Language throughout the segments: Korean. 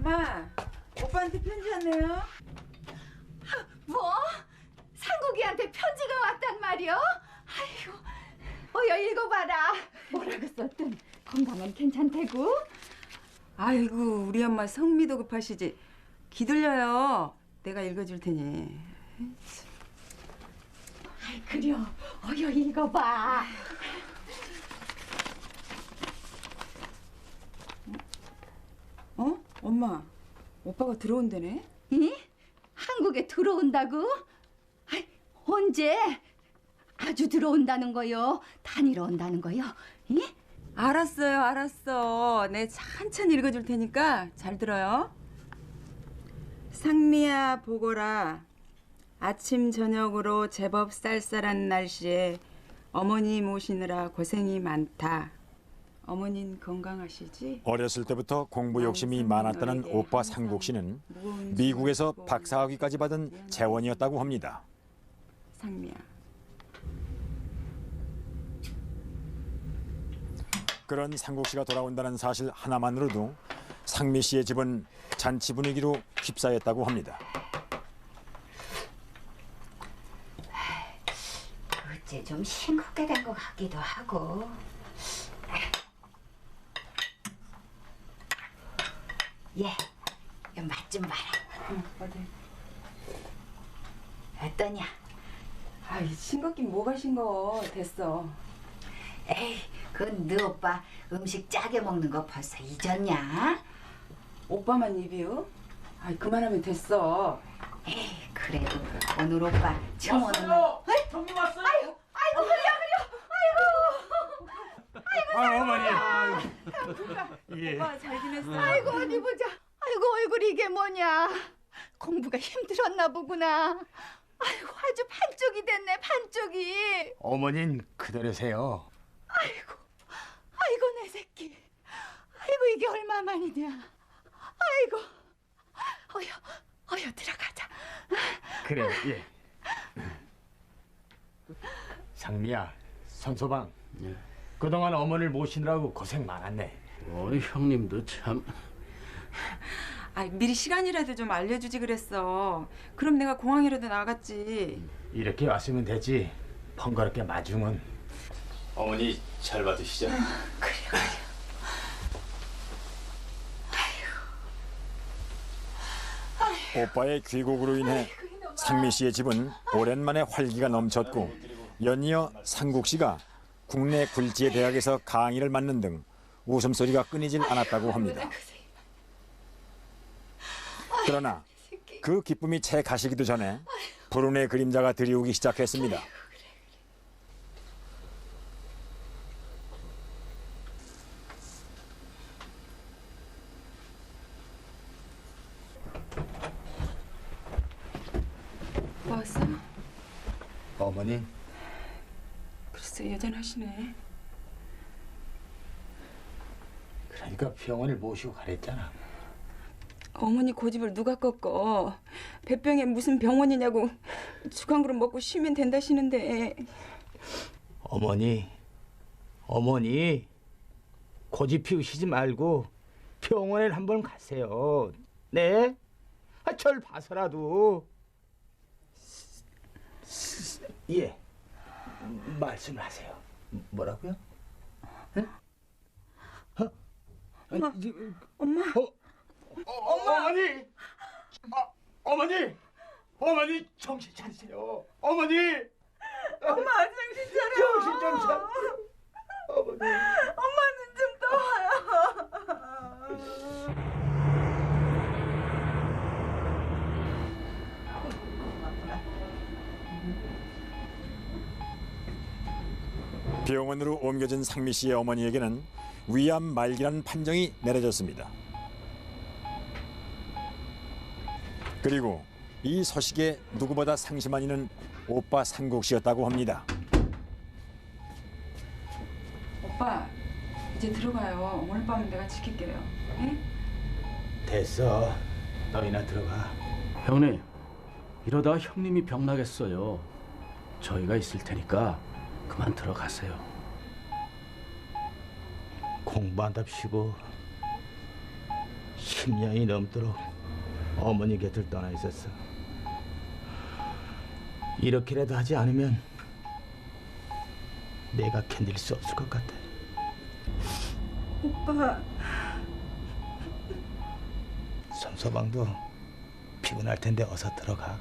엄마, 오빠한테 편지 왔네요. 뭐? 상국이한테 편지가 왔단 말이요? 아이고, 어여 읽어봐라. 뭐라고 썼든 건강은 괜찮대고? 아이고, 우리 엄마 성미도 급하시지. 기들려요. 내가 읽어줄 테니. 아이 그려, 어여 읽어봐. 어? 엄마, 오빠가 들어온다네? 이? 한국에 들어온다고? 아이, 언제? 아주 들어온다는 거요? 다니러 온다는 거요? 이? 알았어요, 알았어. 내 천천히 읽어줄 테니까 잘 들어요. 상미야, 보거라. 아침 저녁으로 제법 쌀쌀한 날씨에 어머니 모시느라 고생이 많다. 어머닌 건강하시지? 어렸을 때부터 공부 욕심이 많았다는 오빠 상국 씨는 미국에서 박사학위까지 받은 재원이었다고 합니다. 상미야. 그런 상국 씨가 돌아온다는 사실 하나만으로도 상미 씨의 집은 잔치 분위기로 휩싸였다고 합니다. 어째 좀 싱겁게 된 것 같기도 하고. 예, 맛 좀 봐라. 응, 어디? 어떠냐? 아이, 싱겁긴 뭐가 싱거워. 됐어. 에이, 그건 너 오빠 음식 짜게 먹는 거 벌써 잊었냐? 오빠만 입이요? 아이, 그만하면 됐어. 에이, 그래도 오늘 오빠 처음 오는 왔어요. 형님 왔어요. 아이고 그려. 아 어머니. 예. 오빠 잘 지냈어? 아이고 어디 보자. 아이고 얼굴이 이게 뭐냐? 공부가 힘들었나 보구나. 아이고 아주 반쪽이 됐네 반쪽이. 어머닌 그대로세요. 아이고 내 새끼. 아이고 이게 얼마만이냐. 아이고 어여 들어가자. 그래 예. 상미야, 선소방. 그동안 어머니를 모시느라고 고생 많았네. 형님도 참. 아이, 미리 시간이라도 좀 알려주지 그랬어. 그럼 내가 공항이라도 나갔지. 이렇게 왔으면 되지. 번거롭게 마중은. 어머니 잘 받으시죠? 오빠의 귀국으로 인해 상미 씨의 집은 오랜만에 활기가 넘쳤고 연이어 상국 씨가 국내 굴지의 대학에서 강의를 맡는 등 웃음소리가 끊이질 않았다고 합니다. 그러나 그 기쁨이 채 가시기도 전에 불운의 그림자가 드리우기 시작했습니다. 왔어? 어머니, 글쎄, 여전하시네. 그러니까 병원을 모시고 가랬잖아. 어머니 고집을 누가 꺾어. 배병에 무슨 병원이냐고 죽한그릇 먹고 쉬면 된다시는데. 어머니 고집 피우시지 말고 병원에 한번 가세요. 네? 절 봐서라도. 예, 말씀하세요. 뭐라고요? 네? 엄마. 어머니! 어머니 정신 차리세요. 어머니! 엄마 정신 차려. 정신 좀 차려. 어머니. 엄마는 좀 떠와요. 병원으로 옮겨진 상미 씨의 어머니에게는 위암 말기라는 판정이 내려졌습니다. 그리고 이 소식에 누구보다 상심한 이는 오빠 상국 씨였다고 합니다. 오빠, 이제 들어가요. 오늘 밤은 내가 지킬게요. 네? 됐어. 너희나 들어가. 형님, 이러다 형님이 병나겠어요. 저희가 있을 테니까 그만 들어가세요. 공부한답시고 10년이 넘도록 어머니 곁을 떠나 있었어. 이렇게라도 하지 않으면 내가 견딜 수 없을 것 같아. 오빠, 손서방도 피곤할 텐데 어서 들어가.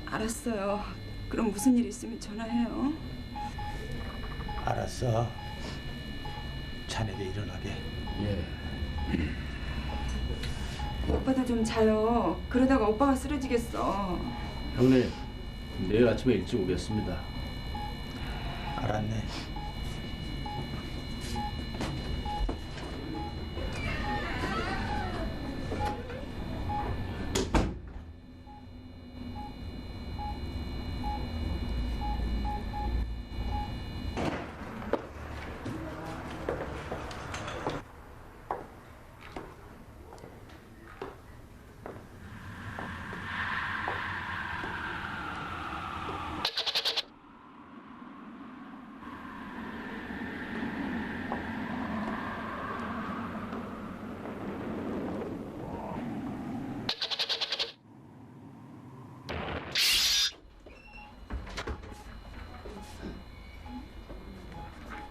알았어요. 그럼 무슨 일 있으면 전화해요. 알았어. 자네도 일어나게. 예. 오빠도 좀 자요. 그러다가 오빠가 쓰러지겠어. 형님, 내일 아침에 일찍 오겠습니다. 알았네.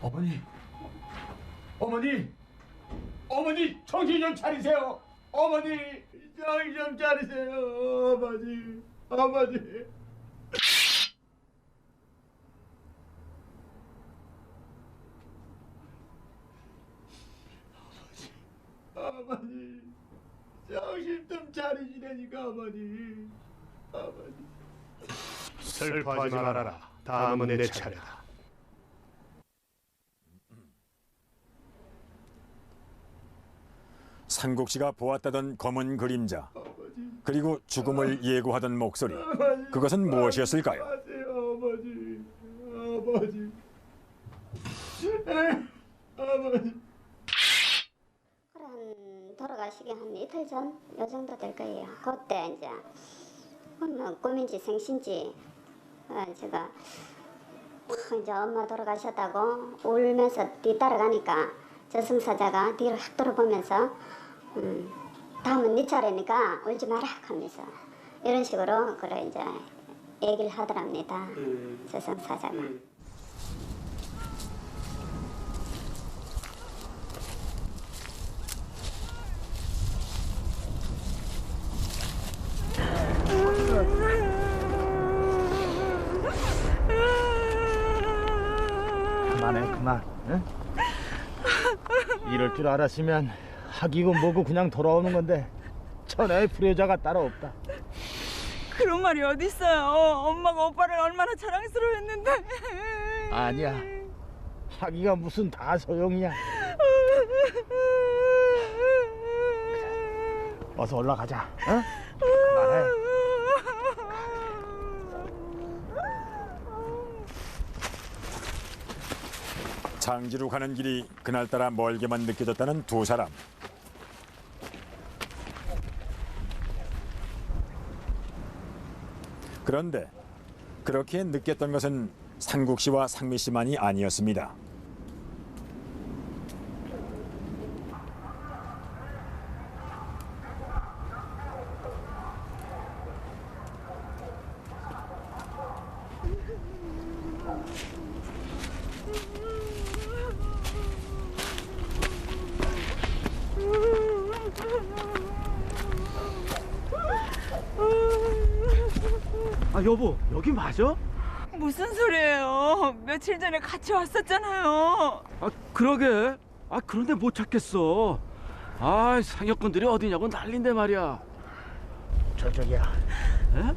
어머니, 어머니, 어머니 정신 좀 차리세요. 어머니 정신 좀 차리세요. 어머니, 어머니. 어머니, 정신 좀 차리시라니까 어머니, 어머니. 슬퍼하지 말아라. 다음은 내 차례다. 상국 씨가 보았다던 검은 그림자, 그리고 죽음을 예고하던 목소리, 그것은 무엇이었을까요? 어머니, 어머니, 어머니. 그런 돌아가시기 한 이틀 전 요 정도 될 거예요. 그때 이제 뭐 꿈인지 생신지 제가 막 이제 엄마 돌아가셨다고 울면서 뒤따라가니까 저승사자가 뒤를 확 돌아보면서 다음은 네 차례니까 울지 마라 하면서 이런 식으로 그래 이제 얘기를 하더랍니다. 저승사자가. 그만해, 그만. 응? 이럴 줄 알았으면 하기고 뭐고 그냥 돌아오는 건데 천하의 불효자가 따로 없다. 그런 말이 어딨어요. 엄마가 오빠를 얼마나 자랑스러워했는데. 아니야. 하기가 무슨 다 소용이야. 어서 올라가자. 응? 그만해. 장지로 가는 길이 그날따라 멀게만 느껴졌다는 두 사람. 그런데 그렇게 느꼈던 것은 상국 씨와 상미 씨만이 아니었습니다. 아 여보, 여기 맞아? 무슨 소리예요? 며칠 전에 같이 왔었잖아요. 아 그러게. 아 그런데 못 찾겠어. 아 상여꾼들이 어디냐고 난린데 말이야. 저쪽이야. 에?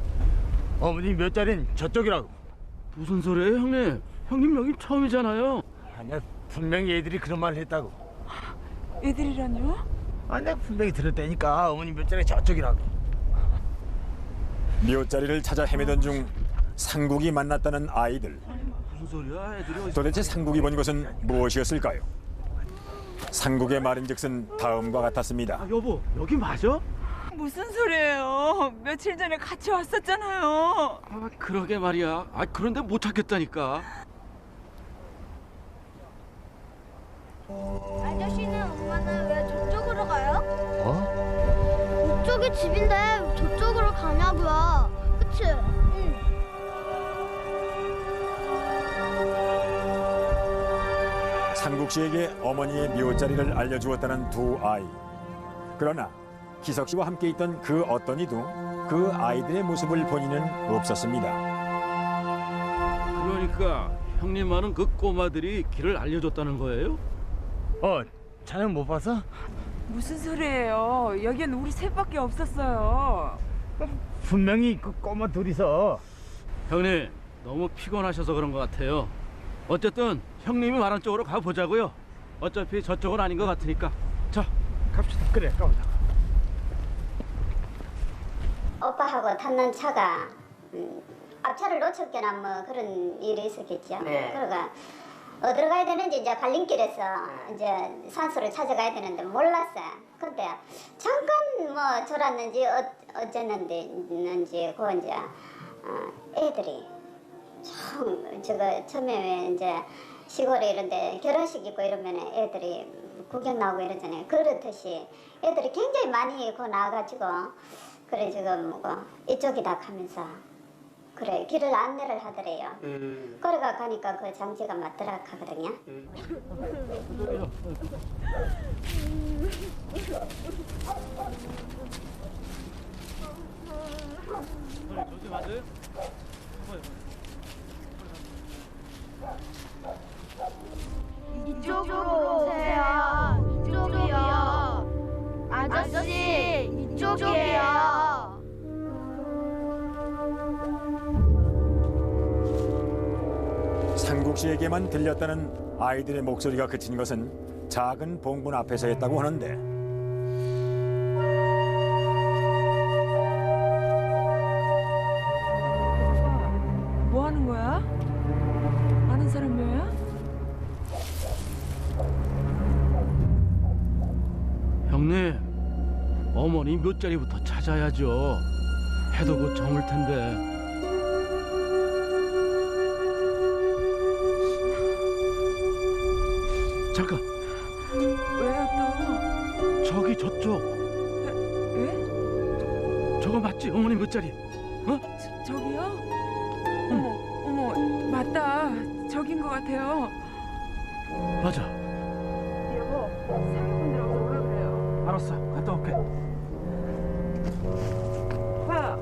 어머니 몇 자리는 저쪽이라고. 무슨 소리예요, 형님? 형님 여기 처음이잖아요. 아니야, 분명히 애들이 그런 말을 했다고. 애들이라뇨? 아, 내가 분명히 들었다니까. 어머니 몇 자리 저쪽이라고. 묘자리를 찾아 헤매던 중 상국이 만났다는 아이들. 무슨 소리야? 애들이 어디? 도대체 상국이 본 것은 무엇이었을까요? 상국의 말인즉슨 다음과 같았습니다. 아 여보, 여기 맞아? 무슨 소리예요? 며칠 전에 같이 왔었잖아요. 아 그러게 말이야. 아 그런데 못 찾겠다니까. 아저씨는 엄마는 왜 저쪽으로 이쪽이 집인데 저쪽으로 가냐고요. 그치? 응. 상국 씨에게 어머니의 묘자리를 알려주었다는 두 아이. 그러나 희석 씨와 함께 있던 그 어떤 이도 그 아이들의 모습을 본 이는 없었습니다. 그러니까 형님 말은 그 꼬마들이 길을 알려줬다는 거예요? 자네 못 봤어? 무슨 소리예요? 여기엔 우리 셋밖에 없었어요. 분명히 그 꼬마 둘이서. 형님 너무 피곤하셔서 그런 것 같아요. 어쨌든 형님이 말한 쪽으로 가보자고요. 어차피 저쪽은 아닌 것 같으니까. 자, 갑시다. 그래, 가보자. 오빠하고 탔는 차가 앞차를 놓쳤거나 뭐 그런 일이 있었겠죠. 그러니까 어디로 가야 되는지 이제 갈림길에서 이제 산소를 찾아가야 되는데 몰랐어요. 근데 잠깐 뭐 졸았는지 어쨌는지 그 이제 애들이 저거 처음에 왜 이제 시골에 이런데 결혼식 있고 이러면 애들이 구경 나오고 이러잖아요. 그렇듯이 애들이 굉장히 많이 그 나와가지고 그래 지금 뭐 이쪽이다 하면서 그래 길을 안내를 하더래요. 그래가 가니까 그 장지가 맞더라 하거든요. 저기 맞아요? 이쪽으로 오세요. 이쪽이요. 아저씨, 이쪽이에요. 상국 씨에게만 들렸다는 아이들의 목소리가 그친 것은 작은 봉분 앞에서였다고 하는데 뭐 하는 거야? 아는 사람 묘야? 형님, 어머니 묘자리부터 찾아야죠. 해도 곧 저물 텐데. 잠깐, 왜요 또? 저기 저쪽. 왜? 저거 맞지? 어머니 묘자리. 어? 저기요? 어머, 맞다. 저긴 것 같아요. 맞아. 여보, 사기꾼들 어서 오라 그래요. 알았어, 갔다 올게. 오빠,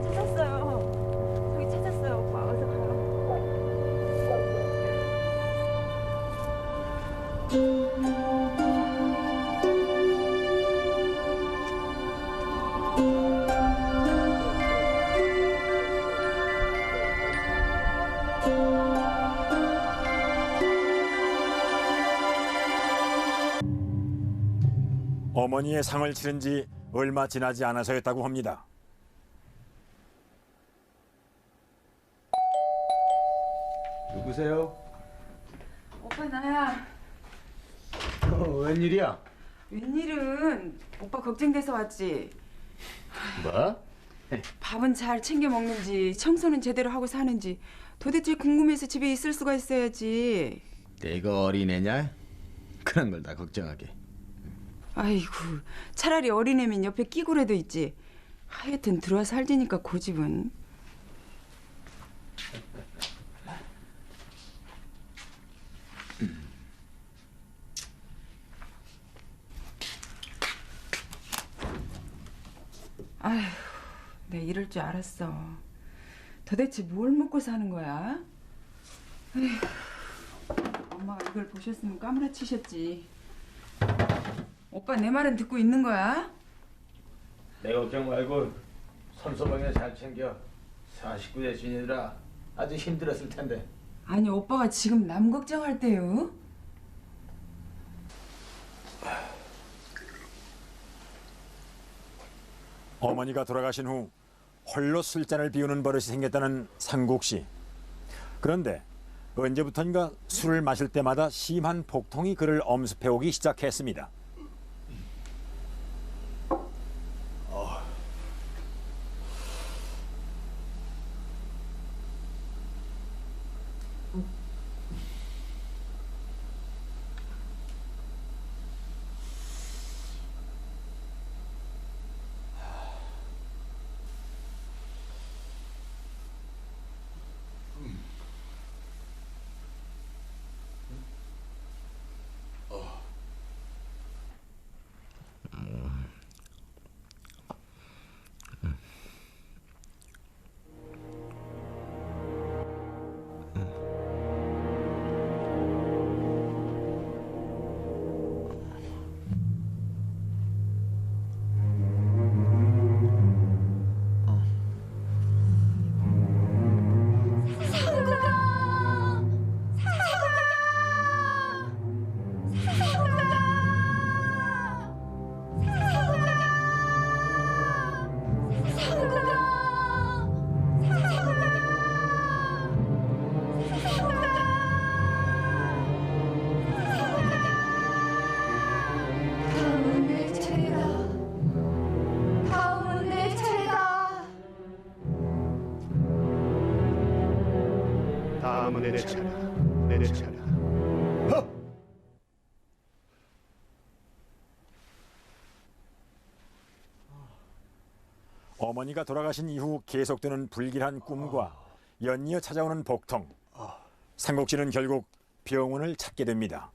찾았어요. 저기 찾았어요, 오빠. 어서 가요. 어머니의 상을 치른 지 얼마 지나지 않아서였다고 합니다. 누구세요? 오빠 나야. 웬일이야? 웬일은 오빠 걱정돼서 왔지. 뭐? 밥은 잘 챙겨 먹는지 청소는 제대로 하고 사는지 도대체 궁금해서 집에 있을 수가 있어야지. 내가 어린애냐? 그런 걸 다 걱정하게. 아이고 차라리 어린애면 옆에 끼고라도 있지. 하여튼 들어와 살지니까 고집은. 아휴 내가 이럴 줄 알았어. 도대체 뭘 먹고 사는 거야? 에휴, 엄마가 이걸 보셨으면 까무라치셨지. 오빠 내 말은 듣고 있는 거야? 내 걱정 말고 손소방에 잘 챙겨. 49대 주인이라 아주 힘들었을 텐데. 아니 오빠가 지금 남 걱정할 때요? 어머니가 돌아가신 후 홀로 술잔을 비우는 버릇이 생겼다는 상국 씨. 그런데 언제부턴가 술을 마실 때마다 심한 복통이 그를 엄습해오기 시작했습니다. 다음은 내 차례다. 내 차례다. 어머니가 돌아가신 이후 계속되는 불길한 꿈과 연이어 찾아오는 복통. 상국 씨는 결국 병원을 찾게 됩니다.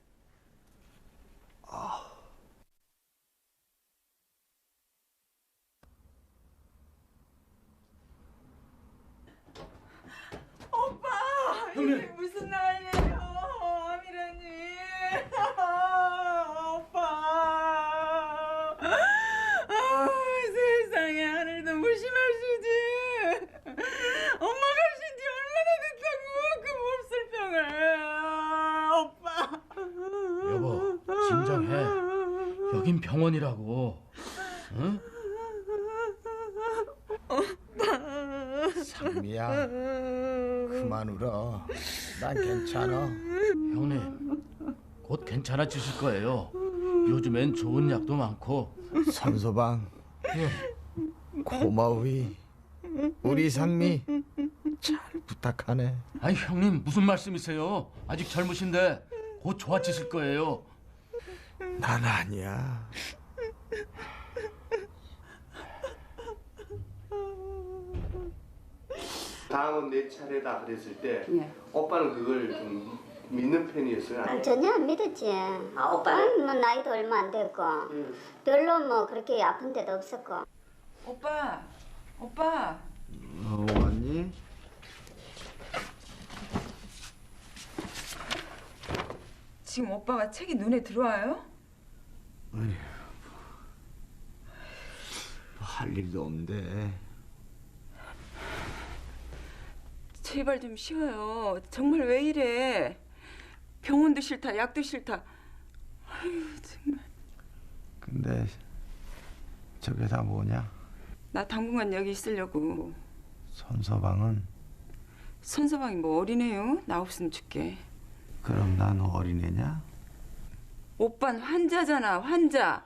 오빠, 형님. 이게 무슨 난리예요, 아미라님. 오빠. 세상에 하늘도 무심하시지. 엄마가 신지 얼마나 됐다고 그 몹쓸병을. 오빠. 여보, 진정해. 여긴 병원이라고. 응? 상미야, 그만 울어. 난 괜찮아. 형님, 곧 괜찮아지실 거예요. 요즘엔 좋은 약도 많고. 선서방, 고마우이. 우리 상미 잘 부탁하네. 아니 형님 무슨 말씀이세요? 아직 젊으신데 곧 좋아지실 거예요. 난 아니야. 다음은 내 차례다 그랬을 때 예. 오빠는 그걸 좀 믿는 편이었어요? 전혀 안 믿었지. 오빠는 뭐 나이도 얼마 안 됐고 별로 뭐 그렇게 아픈 데도 없었고. 오빠. 왔니? 지금 오빠가 책이 눈에 들어와요? 할 일도 없는데. 제발 좀 쉬어요. 정말 왜 이래? 병원도 싫다, 약도 싫다. 아유 정말. 근데 저게 다 뭐냐? 나 당분간 여기 있으려고. 선서방은? 선서방이 뭐 어린애요? 나 없으면 죽게. 그럼 난 어린애냐? 오빤 환자잖아, 환자.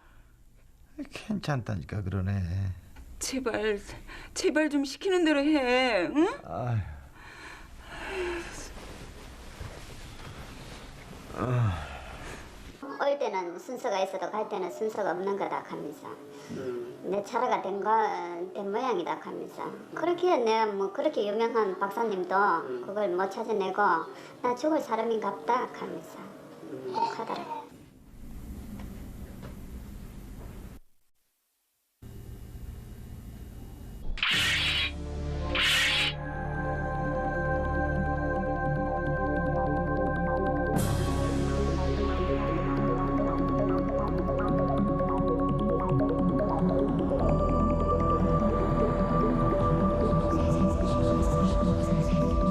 괜찮다니까 그러네. 제발 좀 시키는 대로 해, 응? 아휴. 올 때는 순서가 있어도 갈 때는 순서가 없는 거다 하면서 내 차례가 된 모양이다 하면서 그렇게 내가 뭐 그렇게 유명한 박사님도 그걸 못 찾아내고 나 죽을 사람인갑다 하면서 꼭 하더라고요.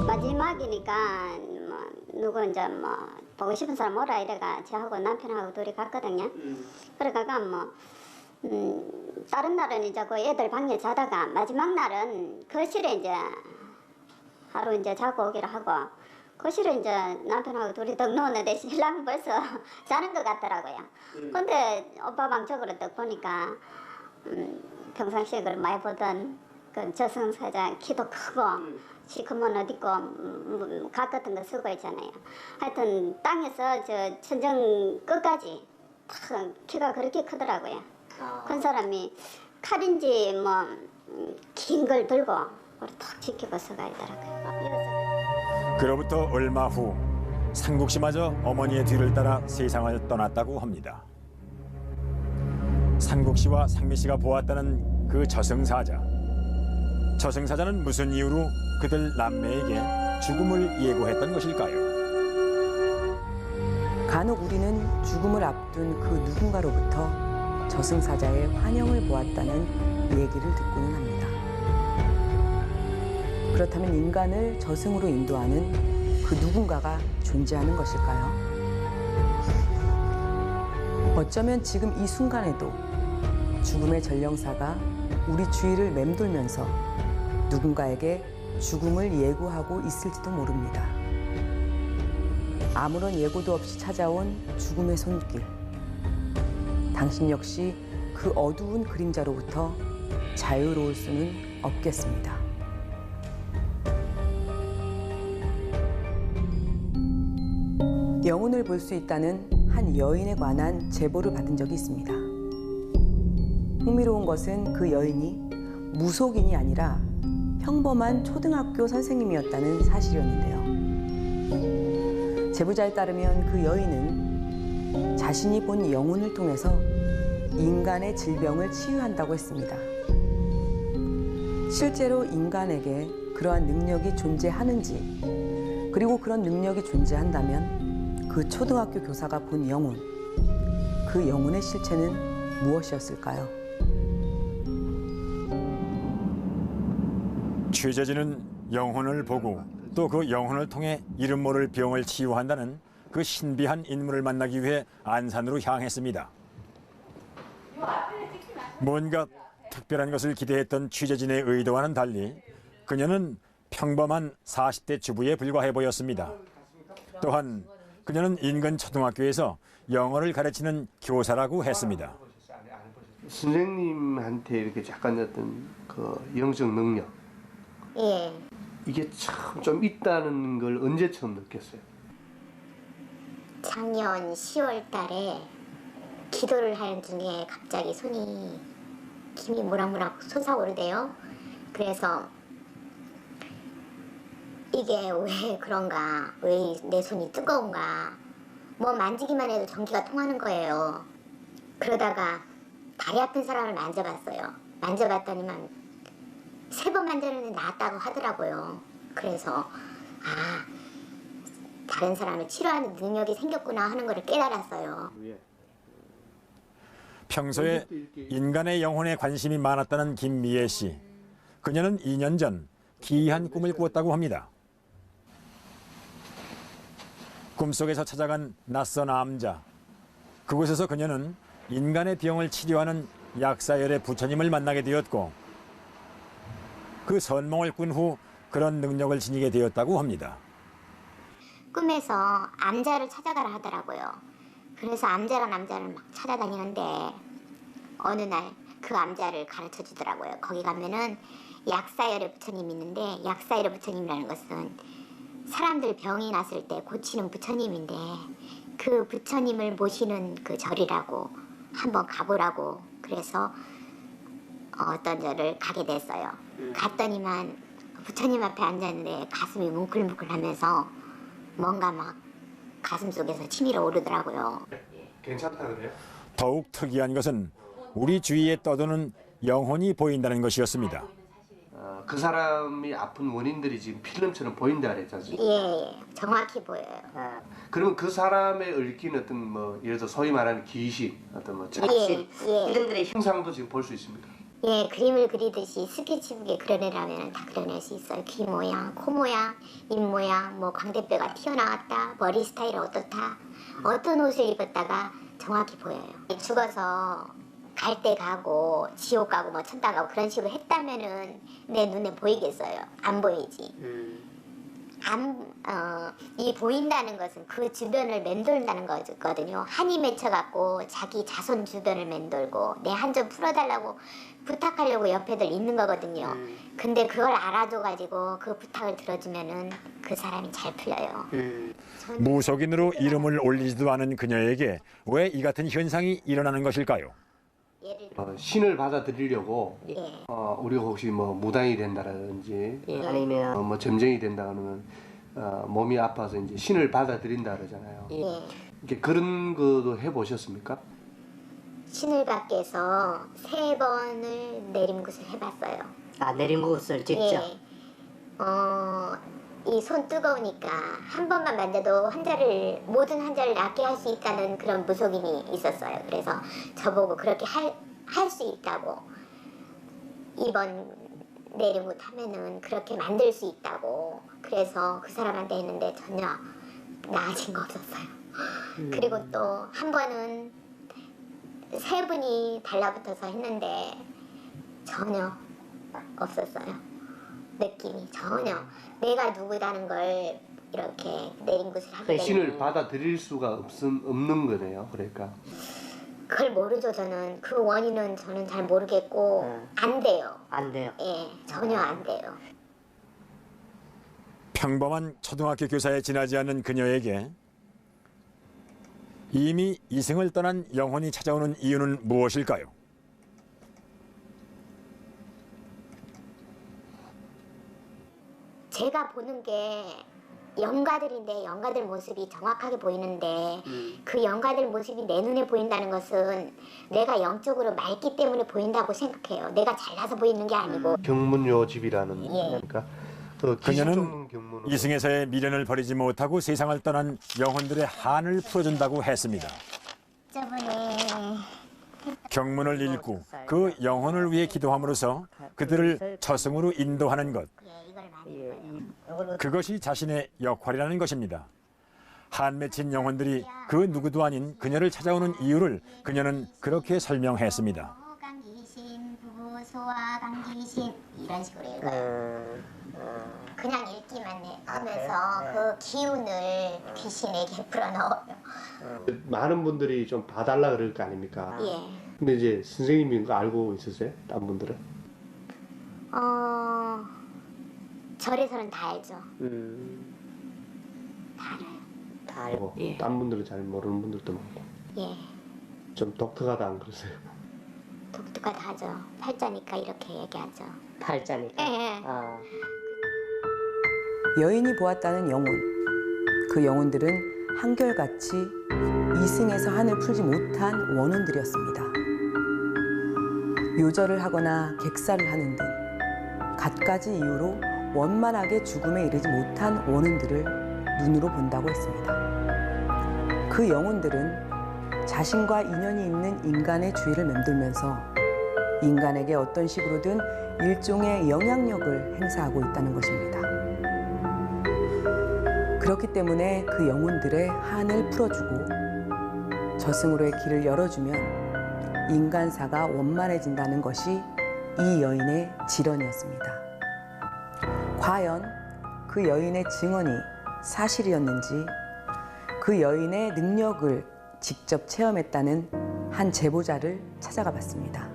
마지막이니까 뭐 누구 이제 뭐 보고 싶은 사람 오라 이래가 저하고 남편하고 둘이 갔거든요. 그러다가 뭐 다른 날은 이제 그 애들 방에 자다가 마지막 날은 거실에 이제 하루 이제 자고 오기로 하고 거실에 이제 남편하고 둘이 덕 누웠는데 신랑은 벌써 자는 것 같더라고요. 근데 오빠 방 쪽으로 딱 보니까 평상시에 그 많이 보던 그 저승사자 키도 크고 시커먼 옷 입고 각 같은 거 쓰고 있잖아요. 하여튼 땅에서 저 천정 끝까지 탁 키가 그렇게 크더라고요. 큰 사람이 칼인지 뭐 긴 걸 들고 탁 지키고 서가 있더라고요. 그로부터 얼마 후 상국 씨마저 어머니의 뒤를 따라 세상을 떠났다고 합니다. 상국 씨와 상미 씨가 보았다는 그 저승사자. 저승사자는 무슨 이유로 그들 남매에게 죽음을 예고했던 것일까요? 간혹 우리는 죽음을 앞둔 그 누군가로부터 저승사자의 환영을 보았다는 얘기를 듣고는 합니다. 그렇다면 인간을 저승으로 인도하는 그 누군가가 존재하는 것일까요? 어쩌면 지금 이 순간에도 죽음의 전령사가 우리 주위를 맴돌면서 누군가에게 죽음을 예고하고 있을지도 모릅니다. 아무런 예고도 없이 찾아온 죽음의 손길. 당신 역시 그 어두운 그림자로부터 자유로울 수는 없겠습니다. 영혼을 볼 수 있다는 한 여인에 관한 제보를 받은 적이 있습니다. 흥미로운 것은 그 여인이 무속인이 아니라 평범한 초등학교 선생님이었다는 사실이었는데요. 제보자에 따르면 그 여인은 자신이 본 영혼을 통해서 인간의 질병을 치유한다고 했습니다. 실제로 인간에게 그러한 능력이 존재하는지, 그리고 그런 능력이 존재한다면 그 초등학교 교사가 본 영혼, 그 영혼의 실체는 무엇이었을까요? 취재진은 영혼을 보고 또 그 영혼을 통해 이름 모를 병을 치유한다는 그 신비한 인물을 만나기 위해 안산으로 향했습니다. 뭔가 특별한 것을 기대했던 취재진의 의도와는 달리 그녀는 평범한 40대 주부에 불과해 보였습니다. 또한 그녀는 인근 초등학교에서 영어를 가르치는 교사라고 했습니다. 선생님한테 이렇게 잠깐 어떤 그 영적 능력, 예. 이게 참 좀 있다는 걸 언제 처음 느꼈어요? 작년 10월 달에 기도를 하는 중에 갑자기 손이 김이 모락모락 솟아오르대요. 그래서 이게 왜 그런가, 왜 내 손이 뜨거운가, 뭐 만지기만 해도 전기가 통하는 거예요. 그러다가 다리 아픈 사람을 만져봤어요. 만져봤더니만 3번 만졌는데 나았다고 하더라고요. 그래서 다른 사람을 치료하는 능력이 생겼구나 하는 걸 깨달았어요. 평소에 인간의 영혼에 관심이 많았다는 김미애 씨. 그녀는 2년 전 기이한 꿈을 꾸었다고 합니다. 꿈속에서 찾아간 낯선 암자. 그곳에서 그녀는 인간의 병을 치료하는 약사열의 부처님을 만나게 되었고 그 선몽을 꾼 후 그런 능력을 지니게 되었다고 합니다. 꿈에서 암자를 찾아가라 하더라고요. 그래서 암자란 암자를 막 찾아다니는데 어느 날 그 암자를 가르쳐 주더라고요. 거기 가면은 약사열의 부처님이 있는데, 약사열의 부처님이라는 것은 사람들 병이 났을 때 고치는 부처님인데 그 부처님을 모시는 그 절이라고 한번 가보라고. 그래서 어떤 절을 가게 됐어요. 갔더니만 부처님 앞에 앉았는데 가슴이 뭉클뭉클하면서 뭔가 막 가슴 속에서 치밀어 오르더라고요. 괜찮다 그래요? 더욱 특이한 것은 우리 주위에 떠도는 영혼이 보인다는 것이었습니다. 그 사람이 아픈 원인들이 지금 필름처럼 보인다 그랬잖아요. 예, 정확히 보여요. 그러면 그 사람에 얽힌 어떤 뭐 예를 들어 소위 말하는 귀신, 어떤 뭐 작신 이런 들의 형상도 지금 볼 수 있습니다. 예, 그림을 그리듯이 스케치북에 그려내라면 다 그려낼 수 있어요. 귀 모양, 코 모양, 입 모양, 뭐 광대뼈가 튀어나왔다, 머리 스타일이 어떻다, 어떤 옷을 입었다가 정확히 보여요. 죽어서 갈 때 가고 지옥 가고 뭐 천당 가고 그런 식으로 했다면은 내 눈에 보이겠어요? 안 보이지. 이 보인다는 것은 그 주변을 맴돌다는 거거든요. 한이 맺혀갖고 자기 자손 주변을 맴돌고 내 한 점 풀어달라고 부탁하려고 옆에들 있는 거거든요. 근데 그걸 알아줘가지고 그 부탁을 들어주면은 그 사람이 잘 풀려요. 무속인으로 이름을 올리지도 않은 그녀에게 왜 이 같은 현상이 일어나는 것일까요? 신을 받아들이려고 예. 우리가 혹시 뭐 무당이 된다라든지 아니면 뭐 점쟁이 된다 그러면 몸이 아파서 이제 신을 받아들인다 그러잖아요. 예. 이렇게 그런 것도 해보셨습니까? 신을 밖에서 3번을 내림굿을 해봤어요. 내림굿을 직접? 예. 이 손 뜨거우니까 한 번만 만져도 모든 환자를 낫게 할 수 있다는 그런 무속인이 있었어요. 그래서 저보고 그렇게 할 수 있다고, 2번 내림굿 하면은 그렇게 만들 수 있다고. 그래서 그 사람한테 했는데 전혀 나아진 거 없었어요. 그리고 또 한 번은 3분이 달라붙어서 했는데 전혀 없었어요. 느낌이 전혀 내가 누구다는 걸 이렇게 내림굿을 하게 되면 신을 받아들일 수가 없는 거네요. 그러니까 그걸 모르죠. 저는 그 원인은 저는 잘 모르겠고 안 돼요. 안 돼요? 예, 전혀 안 돼요. 평범한 초등학교 교사에 지나지 않는 그녀에게 이미 이승을 떠난 영혼이 찾아오는 이유는 무엇일까요? 제가 보는 게 영가들인데 영가들 모습이 정확하게 보이는데 그 영가들 모습이 내 눈에 보인다는 것은 내가 영적으로 맑기 때문에 보인다고 생각해요. 내가 잘나서 보이는 게 아니고. 경문요집이라는 그러니까 그녀는 이승에서의 미련을 버리지 못하고 세상을 떠난 영혼들의 한을 풀어준다고 했습니다. 저번에 경문을 읽고 그 영혼을 위해 기도함으로써 그들을 저승으로 인도하는 것. 그것이 자신의 역할이라는 것입니다. 한 맺힌 영혼들이 그 누구도 아닌 그녀를 찾아오는 이유를 그녀는 그렇게 설명했습니다. 강귀신, 부부소와 강귀신 이런 식으로 읽어요. 그냥 읽기만 하면서 그 기운을 귀신에게 풀어넣어요. 많은 분들이 좀 봐달라 그럴 거 아닙니까? 예. 근데 이제 선생님이 그거 알고 있으세요? 다른 분들은? 절에서는 다 알죠. 다 알고. 다른 분들은 잘 모르는 분들도 많고. 예. 좀 독특하다 안 그러세요? 독특하다죠. 팔자니까 이렇게 얘기하죠. 팔자니까. 예. 여인이 보았다는 영혼. 그 영혼들은 한결같이 이승에서 한을 풀지 못한 원혼들이었습니다. 요절을 하거나 객사를 하는 등 갖가지 이유로 원만하게 죽음에 이르지 못한 원혼들을 눈으로 본다고 했습니다. 그 영혼들은 자신과 인연이 있는 인간의 주위를 맴돌면서 인간에게 어떤 식으로든 일종의 영향력을 행사하고 있다는 것입니다. 그렇기 때문에 그 영혼들의 한을 풀어주고 저승으로의 길을 열어주면 인간사가 원만해진다는 것이 이 여인의 질언이었습니다. 과연 그 여인의 증언이 사실이었는지 그 여인의 능력을 직접 체험했다는 한 제보자를 찾아가 봤습니다.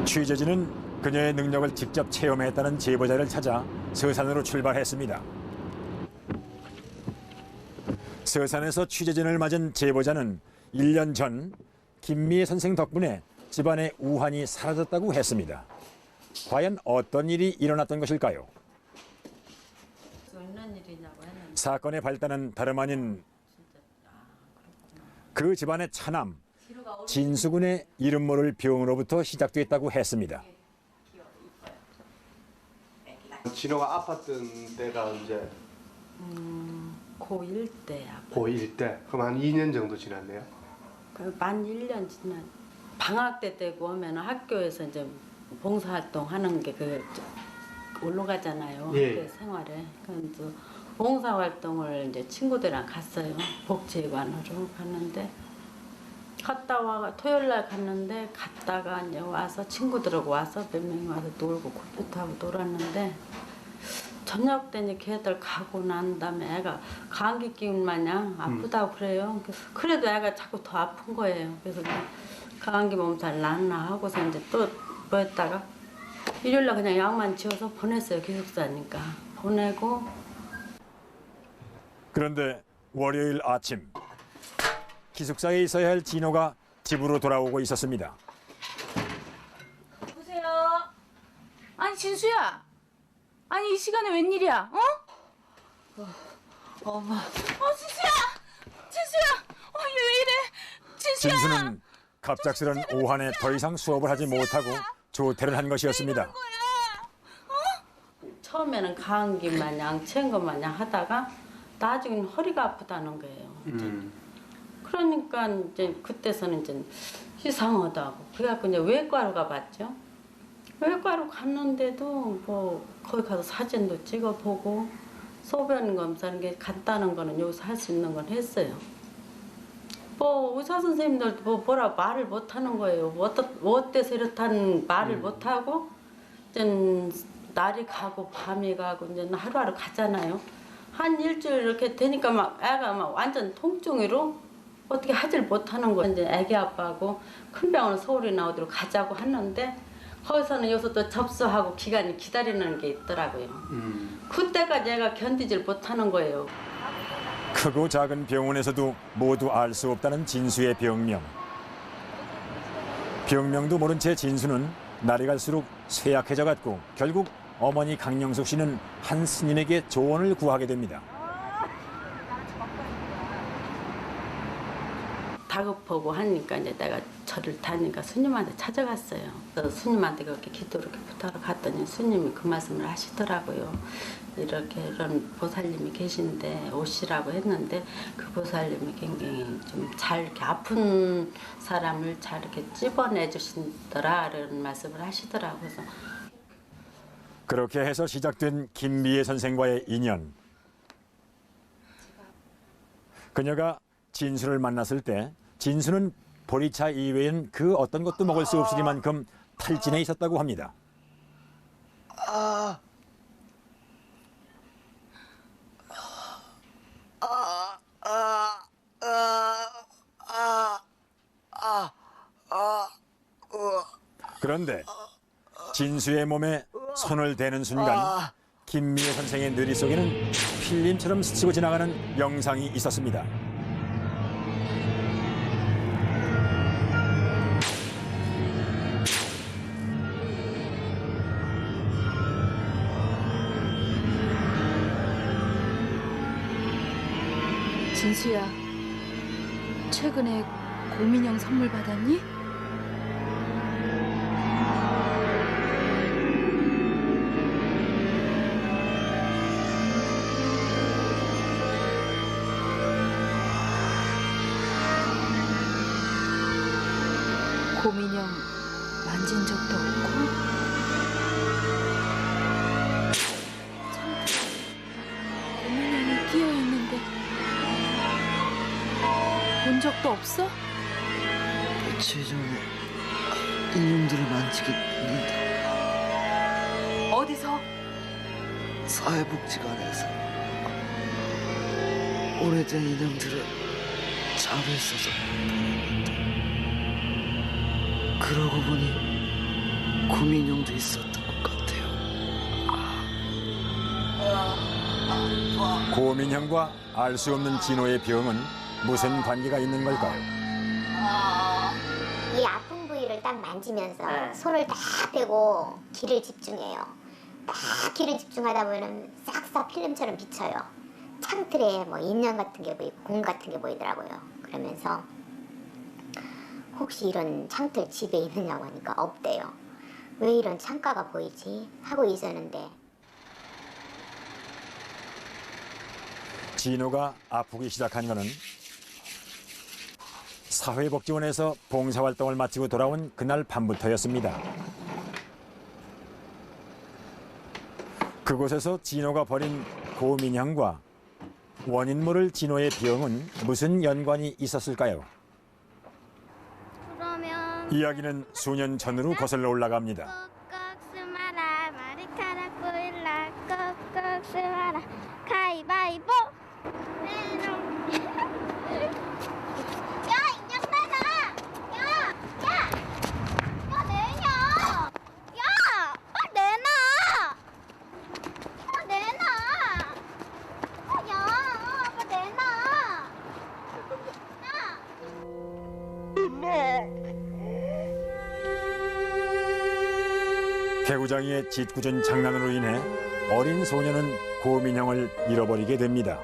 취재진은 그녀의 능력을 직접 체험했다는 제보자를 찾아 서산으로 출발했습니다. 서산에서 취재진을 맞은 제보자는 1년 전 김미애 선생 덕분에 집안의 우환이 사라졌다고 했습니다. 과연 어떤 일이 일어났던 것일까요? 사건의 발단은 다름 아닌 그 집안의 차남 진수군의 이름 모를 병으로부터 시작됐다고 했습니다. 진호가 아팠던 때가 언제? 고1 때야. 고1 때? 그럼 한 2년 정도 지났네요? 만 1년 지난 방학 때 되고 오면 학교에서 이제 봉사활동 하는 게 그 올라가잖아요. 예. 학교 생활에. 그래서 봉사활동을 이제 친구들이랑 갔어요. 복지관으로 갔는데 갔다 와 토요일 날 갔는데 갔다가 이제 와서 친구들하고 와서 몇 명이 와서 놀고 컴퓨터하고 놀았는데 저녁 때 이제 걔들 가고 난 다음에 애가 감기 기운 마냥 아프다고 그래요. 그래도 애가 자꾸 더 아픈 거예요. 그래서 감기 몸살 낫나 하고서 이제 또 뭐 했다가 일요일 날 그냥 약만 지어서 보냈어요. 기숙사니까 보내고. 그런데 월요일 아침 기숙사에 있어야 할 진호가 집으로 돌아오고 있었습니다. 여보세요? 아니 진수야. 아니 이 시간에 웬일이야? 엄마. 진수야. 진수야. 왜 이래? 진수야. 진수는 갑작스런 오한에 더 이상 수업을 하지 못하고 조퇴를 한 것이었습니다. 처음에는 감기 마냥 체한 것 마냥 하다가 나중에는 허리가 아프다는 거예요. 그러니까 이제 그때서는 이제 이상하다고. 그래갖고 이제 외과로 가봤죠. 외과로 갔는데도 뭐 거기 가서 사진도 찍어보고 소변 검사하는 게 간단한 거는 여기서 할 수 있는 건 했어요. 뭐 의사 선생님들도 뭐라 말을 못 하는 거예요. 어때서 이렇다는 말을 못 하고 이제 날이 가고 밤이 가고 이제 하루하루 가잖아요. 한 일주일 이렇게 되니까 막 애가 막 완전 통증으로 어떻게 하질 못하는 거예요. 이제 애기 아빠하고 큰 병원 서울에 나오도록 가자고 했는데 거기서는 여기서 또 접수하고 기간이 기다리는 게 있더라고요. 그때까지 애가 견디질 못하는 거예요. 크고 작은 병원에서도 모두 알 수 없다는 진수의 병명. 병명도 모른 채 진수는 날이 갈수록 쇠약해져 갔고 결국 어머니 강영숙 씨는 한 스님에게 조언을 구하게 됩니다. 다급하고 하니까 이제 내가 절을 다니까 스님한테 찾아갔어요. 그래서 스님한테 그렇게 기도를 부탁을 갔더니 스님이 그 말씀을 하시더라고요. 이런 보살님이 계신데 오시라고 했는데 그 보살님이 굉장히 좀 잘 이렇게 아픈 사람을 잘 이렇게 찝어내 주신더라 이런 말씀을 하시더라고요. 그래서 그렇게 해서 시작된 김미애 선생과의 인연. 그녀가 진수를 만났을 때 진수는 보리차 이외엔 그 어떤 것도 먹을 수 없으리만큼 탈진해 있었다고 합니다. 그런데 진수의 몸에 손을 대는 순간 김미애 선생의 뇌리 속에는 필름처럼 스치고 지나가는 영상이 있었습니다. 진수야, 최근에 고민형 선물 받았니? 고민형 만진 적도 없고? 참, 고민형이 끼어있는데 본 적도 없어? 며칠 전에 인형들을 만지게 했는데 어디서? 사회복지관에서 오래된 인형들을 잡아 있어서 보냈는데 그러고 보니 고민형도 있었던 것 같아요. 고민형과 알 수 없는 진호의 병은 무슨 관계가 있는 걸까요? 이 아픈 부위를 딱 만지면서 손을 딱 대고 기를 집중해요. 딱 기를 집중하다 보면 싹싹 필름처럼 비쳐요. 창틀에 뭐 인형 같은 게 보이고 공 같은 게 보이더라고요. 그러면서 혹시 이런 창틀 집에 있느냐고 하니까 없대요. 왜 이런 창가가 보이지? 하고 있었는데 진호가 아프기 시작한 것은 사회복지원에서 봉사활동을 마치고 돌아온 그날 밤부터였습니다. 그곳에서 진호가 버린 고민형과 원인 모를 진호의 병은 무슨 연관이 있었을까요? 그러면 이야기는 수년 전으로 거슬러 올라갑니다. 꼭꼭 숨어라 머리카락 보일라 꼭꼭 숨어라 가위바위보 야 인형 내놔 야 내놔 야 빨리 내놔 내놔 야 빨리 내놔 개구장이의 짓궂은 장난으로 인해 어린 소녀는 고민형을 잃어버리게 됩니다.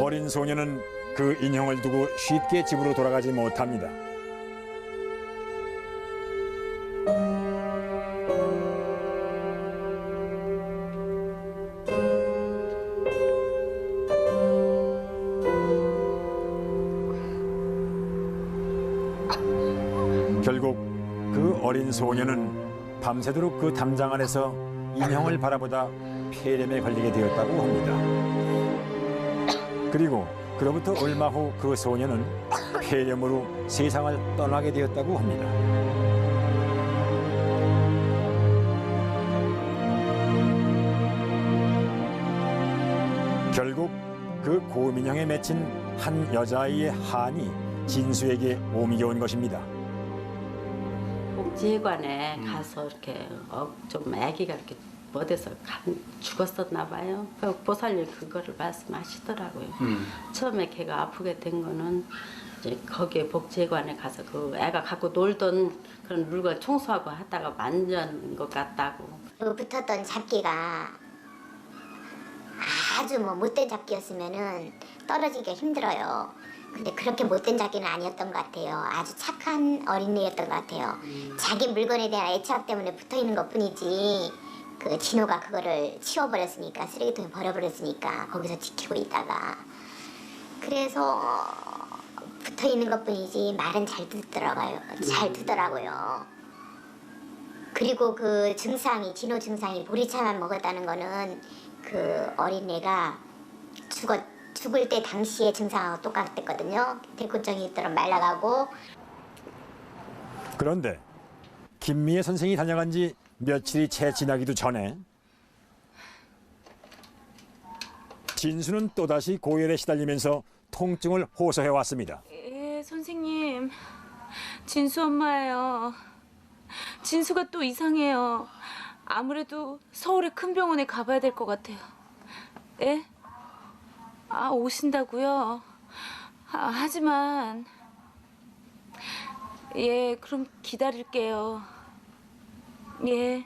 어린 소녀는 그 인형을 두고 쉽게 집으로 돌아가지 못합니다. 결국 그 어린 소녀는 밤새도록 그 담장 안에서 인형을 바라보다 폐렴에 걸리게 되었다고 합니다. 그리고 그로부터 얼마 후 그 소녀는 폐렴으로 세상을 떠나게 되었다고 합니다. 결국 그 고민형에 맺힌 한 여자아이의 한이 진수에게 옮겨온 것입니다. 복지관에 가서 이렇게 좀 아기가 이렇게 어디서 죽었었나 봐요. 그 보살님 그거를 말씀하시더라고요. 처음에 걔가 아프게 된 거는 이제 거기에 복지관에 가서 그 애가 갖고 놀던 그런 물건 청소하고 하다가 만진 것 같다고. 그 붙었던 잡기가 아주 뭐 못된 잡기였으면은 떨어지기가 힘들어요. 근데 그렇게 못된 잡기는 아니었던 것 같아요. 아주 착한 어린이였던 것 같아요. 자기 물건에 대한 애착 때문에 붙어 있는 것 뿐이지, 그 진호가 그거를 치워버렸으니까, 쓰레기통에 버려버렸으니까 거기서 지키고 있다가, 그래서 붙어 있는 것 뿐이지 말은 잘 듣더라고요. 그리고 그 증상이, 진호 증상이 보리차만 먹었다는 거는 그 어린애가 죽을 때 당시의 증상하고 똑같았거든요. 대구증이 있도록 말라가고. 그런데 김미애 선생이 다녀간 지 며칠이 채 지나기도 전에 진수는 또다시 고열에 시달리면서 통증을 호소해 왔습니다. 예, 선생님. 진수 엄마예요. 진수가 또 이상해요. 아무래도 서울의 큰 병원에 가봐야 될 것 같아요. 예? 아, 오신다고요? 하지만 예, 그럼 기다릴게요. 예.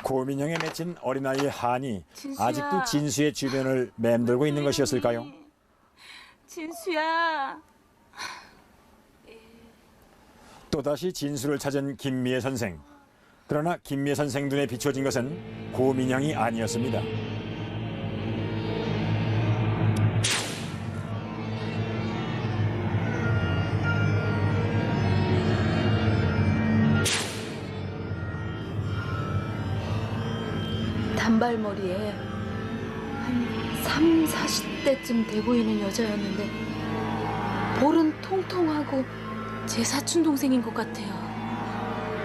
고민형에 맺힌 어린아이의 한이 진수야. 아직도 진수의 주변을 맴돌고 있는 것이었을까요? 진수야. 또다시 진수를 찾은 김미애 선생. 그러나 김미애 선생 눈에 비춰진 것은 고민형이 아니었습니다. 단발머리에 한 3, 40대쯤 돼 보이는 여자였는데 볼은 통통하고 제 사촌 동생인 것 같아요.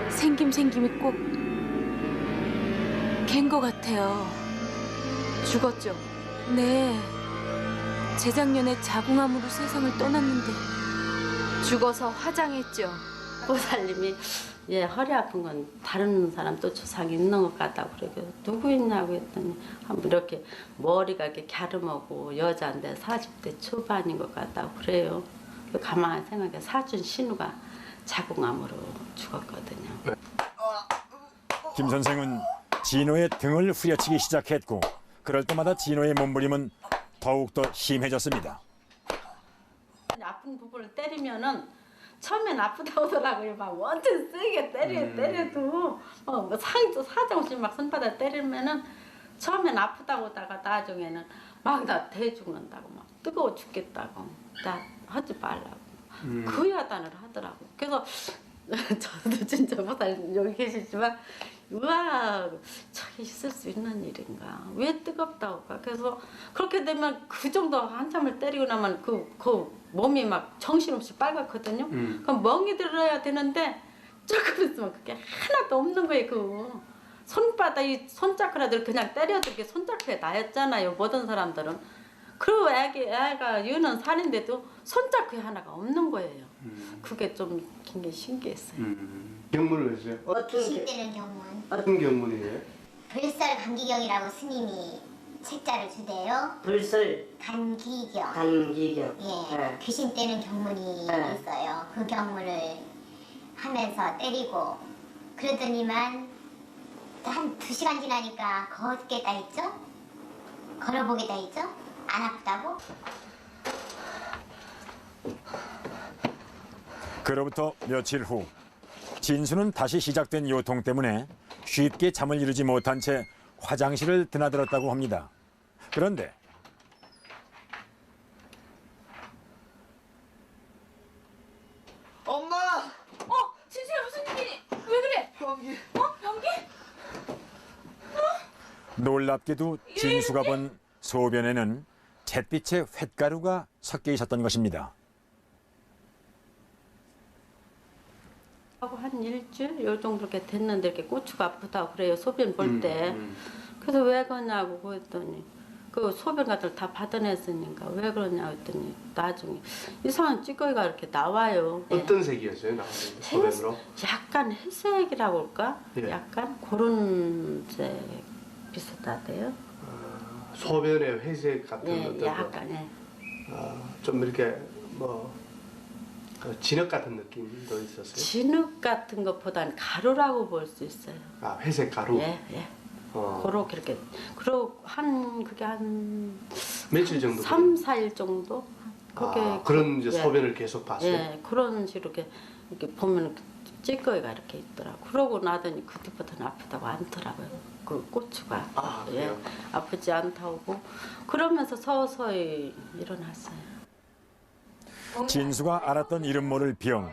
생김이 꼭 걘 것 같아요. 죽었죠? 네. 재작년에 자궁암으로 세상을 떠났는데 죽어서 화장했죠. 보살님이 얘 허리 아픈 건 다른 사람 또 조상이 있는 것 같다고 그러고 누구 있냐고 했더니 한번 이렇게 머리가 이렇게 갸름하고 여자인데 40대 초반인 것 같다고 그래요. 가만히 생각해 사준 신우가 자궁암으로 죽었거든요. 김 선생은 진호의 등을 후려치기 시작했고 그럴 때마다 진호의 몸부림은 더욱더 심해졌습니다. 아픈 부분을 때리면은 처음엔 아프다고 하더라고요. 막 완전 세게 때려도 뭐 상도 사정없이 막 손바닥 때리면은 처음엔 아프다고 하다가 나중에는 막 나 대죽는다고 막 뜨거워 죽겠다고 나 하지 말라고 그 야단을 하더라고. 그래서 저도 진짜 보살 여기 계시지만 우와 저게 있을 수 있는 일인가 왜 뜨겁다고 가. 그래서 그렇게 되면 그 정도 한참을 때리고 나면 그 몸이 막 정신없이 빨갛거든요. 그럼 멍이 들어야 되는데 조금 있으면 그게 하나도 없는 거예요. 그 손바닥이 손자크라도 그냥 때려도 그게 손자크에 나였잖아요. 모든 사람들은. 그리고 애가 유는 살인데도 손자크에 하나가 없는 거예요. 그게 좀 굉장히 신기했어요. 경문을 했어요? 귀신되는 경문. 어떤 경문이에요? 불설 감기경이라고 스님이 책자를 주대요. 불설 감기경. 감기경. 예, 네. 귀신 떼는 경문이 네. 있어요. 그 경문을 하면서 때리고 그러더니만 한 2시간 지나니까 걷겠다 했죠? 걸어보겠다 했죠? 안 아프다고? 그로부터 며칠 후 진수는 다시 시작된 요통 때문에 쉽게 잠을 이루지 못한 채 화장실을 드나들었다고 합니다. 그런데 엄마! 진수야 무슨 일이? 왜 그래? 변기. 변기? 놀랍게도 진수가 본 소변에는 잿빛의 횟가루가 섞여 있었던 것입니다. 하고 한 일주일 요 정도 이렇게 됐는데 이렇게 고추가 아프다고 그래요. 소변 볼 때. 그래서 왜 그러냐고 그랬더니 그 소변 같은 걸 다 받아냈으니까 왜 그러냐 했더니 나중에 이상한 찌꺼기가 이렇게 나와요. 어떤 색이었어요? 나오는 소변으로? 약간 회색이라고 할까? 예. 약간 그런 색 비슷하대요. 소변의 회색 같은 예, 어떤 약간 예. 좀 이렇게 뭐 진흙 같은 느낌도 있었어요? 진흙 같은 것보다는 가루라고 볼 수 있어요. 아, 회색 가루? 예, 예. 그렇게 이렇게 그리고 그게 한 며칠 정도? 3, 4일 정도? 그게 그런 이제 예. 소변을 계속 봤어요? 예, 그런 식으로 이렇게 보면 찌꺼기가 이렇게 있더라고. 그러고 나더니 그때부터는 아프다고 않더라고요. 그 고추가 예, 아프지 않다고 그러면서 서서히 일어났어요. 진수가 알았던 이름 모를 병.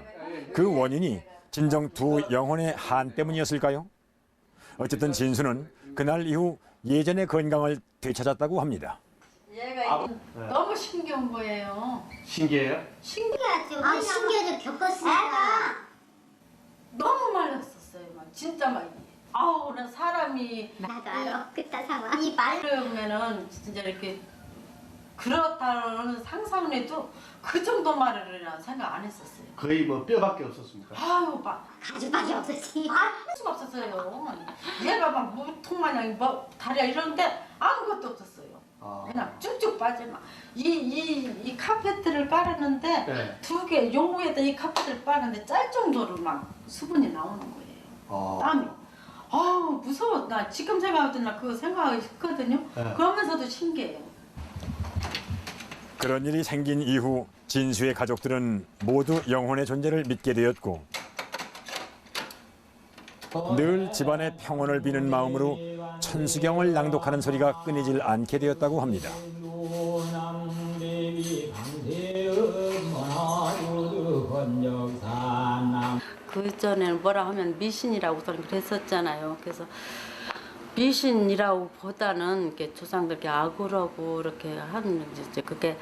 그 원인이 진정 두 영혼의 한 때문이었을까요? 어쨌든 진수는 그날 이후 예전의 건강을 되찾았다고 합니다. 얘가 너무 신기한 거예요. 신기해요? 신기하죠. 아, 신기하죠. 겪었으니까. 너무 말랐었어요. 막 진짜 막 아우 나 사람이 나도 알아. 그때 상황. 이 말하면은 진짜 이렇게 그렇다는 상상을 해도 그 정도 말을 생각 안 했었어요. 거의 뭐 뼈밖에 없었습니까? 아유 막 가죽밖에 없었지. 할 수가 없었어요. 얘가 막 무통 마냥 뭐 다리가 이러는데 아무것도 없었어요. 그냥 쭉쭉 빠져 막. 이 카페트를 깔았는데 네. 두 개 용부에다 이 카페트를 깔았는데 짤 정도로 막 수분이 나오는 거예요. 땀이. 아우 무서워. 나 지금 생각해도 나 그거 생각했거든요. 네. 그러면서도 신기해요. 그런 일이 생긴 이후 진수의 가족들은 모두 영혼의 존재를 믿게 되었고 늘 집안의 평온을 비는 마음으로 천수경을 낭독하는 소리가 끊이질 않게 되었다고 합니다. 그 전에는 뭐라 하면 미신이라고 그랬었잖아요. 그래서 미신이라고 보다는 이렇게 조상들 이렇게 악으라고 이렇게 하는 이제 그게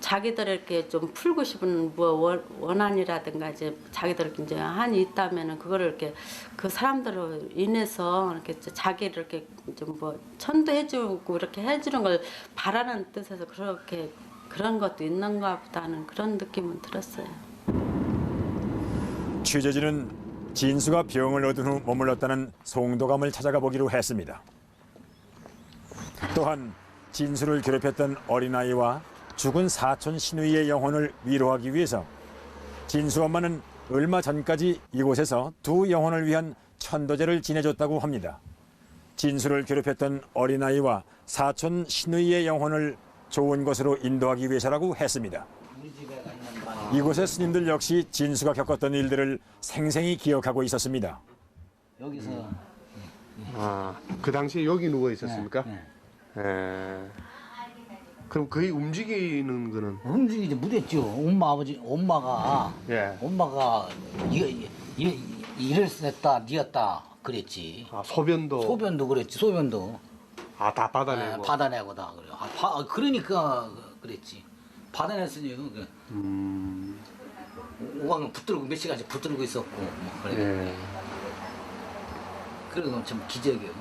자기들 이렇게 좀 풀고 싶은 뭐 원한이라든가 이제 자기들 이제 한이 있다면은 그거를 이렇게 그 사람들로 인해서 이렇게 자기를 이렇게 좀 뭐 천도해주고 이렇게 해주는 걸 바라는 뜻에서 그렇게 그런 것도 있는가 보다는 그런 느낌은 들었어요. 취재진은 진수가 병을 얻은 후 머물렀다는 송도감을 찾아가 보기로 했습니다. 또한 진수를 괴롭혔던 어린아이와 죽은 사촌 신우이의 영혼을 위로하기 위해서 진수 엄마는 얼마 전까지 이곳에서 두 영혼을 위한 천도제를 지내줬다고 합니다. 진수를 괴롭혔던 어린아이와 사촌 신우이의 영혼을 좋은 곳으로 인도하기 위해서라고 했습니다. 이곳의 스님들 역시 진수가 겪었던 일들을 생생히 기억하고 있었습니다. 여기서 그 당시에 여기 누워 있었습니까? 네. 그럼 거의 움직이는 거는? 움직이지 못했죠. 엄마가 이랬다 니었다 그랬지. 소변도 그랬지. 소변도. 다 받아내고. 받아내고 다 그래요. 그러니까 그랬지. 받아냈으니 오광 붙들고 몇 시간씩 붙들고 있었고 뭐 그래. 네. 그래서 참 기적이에요.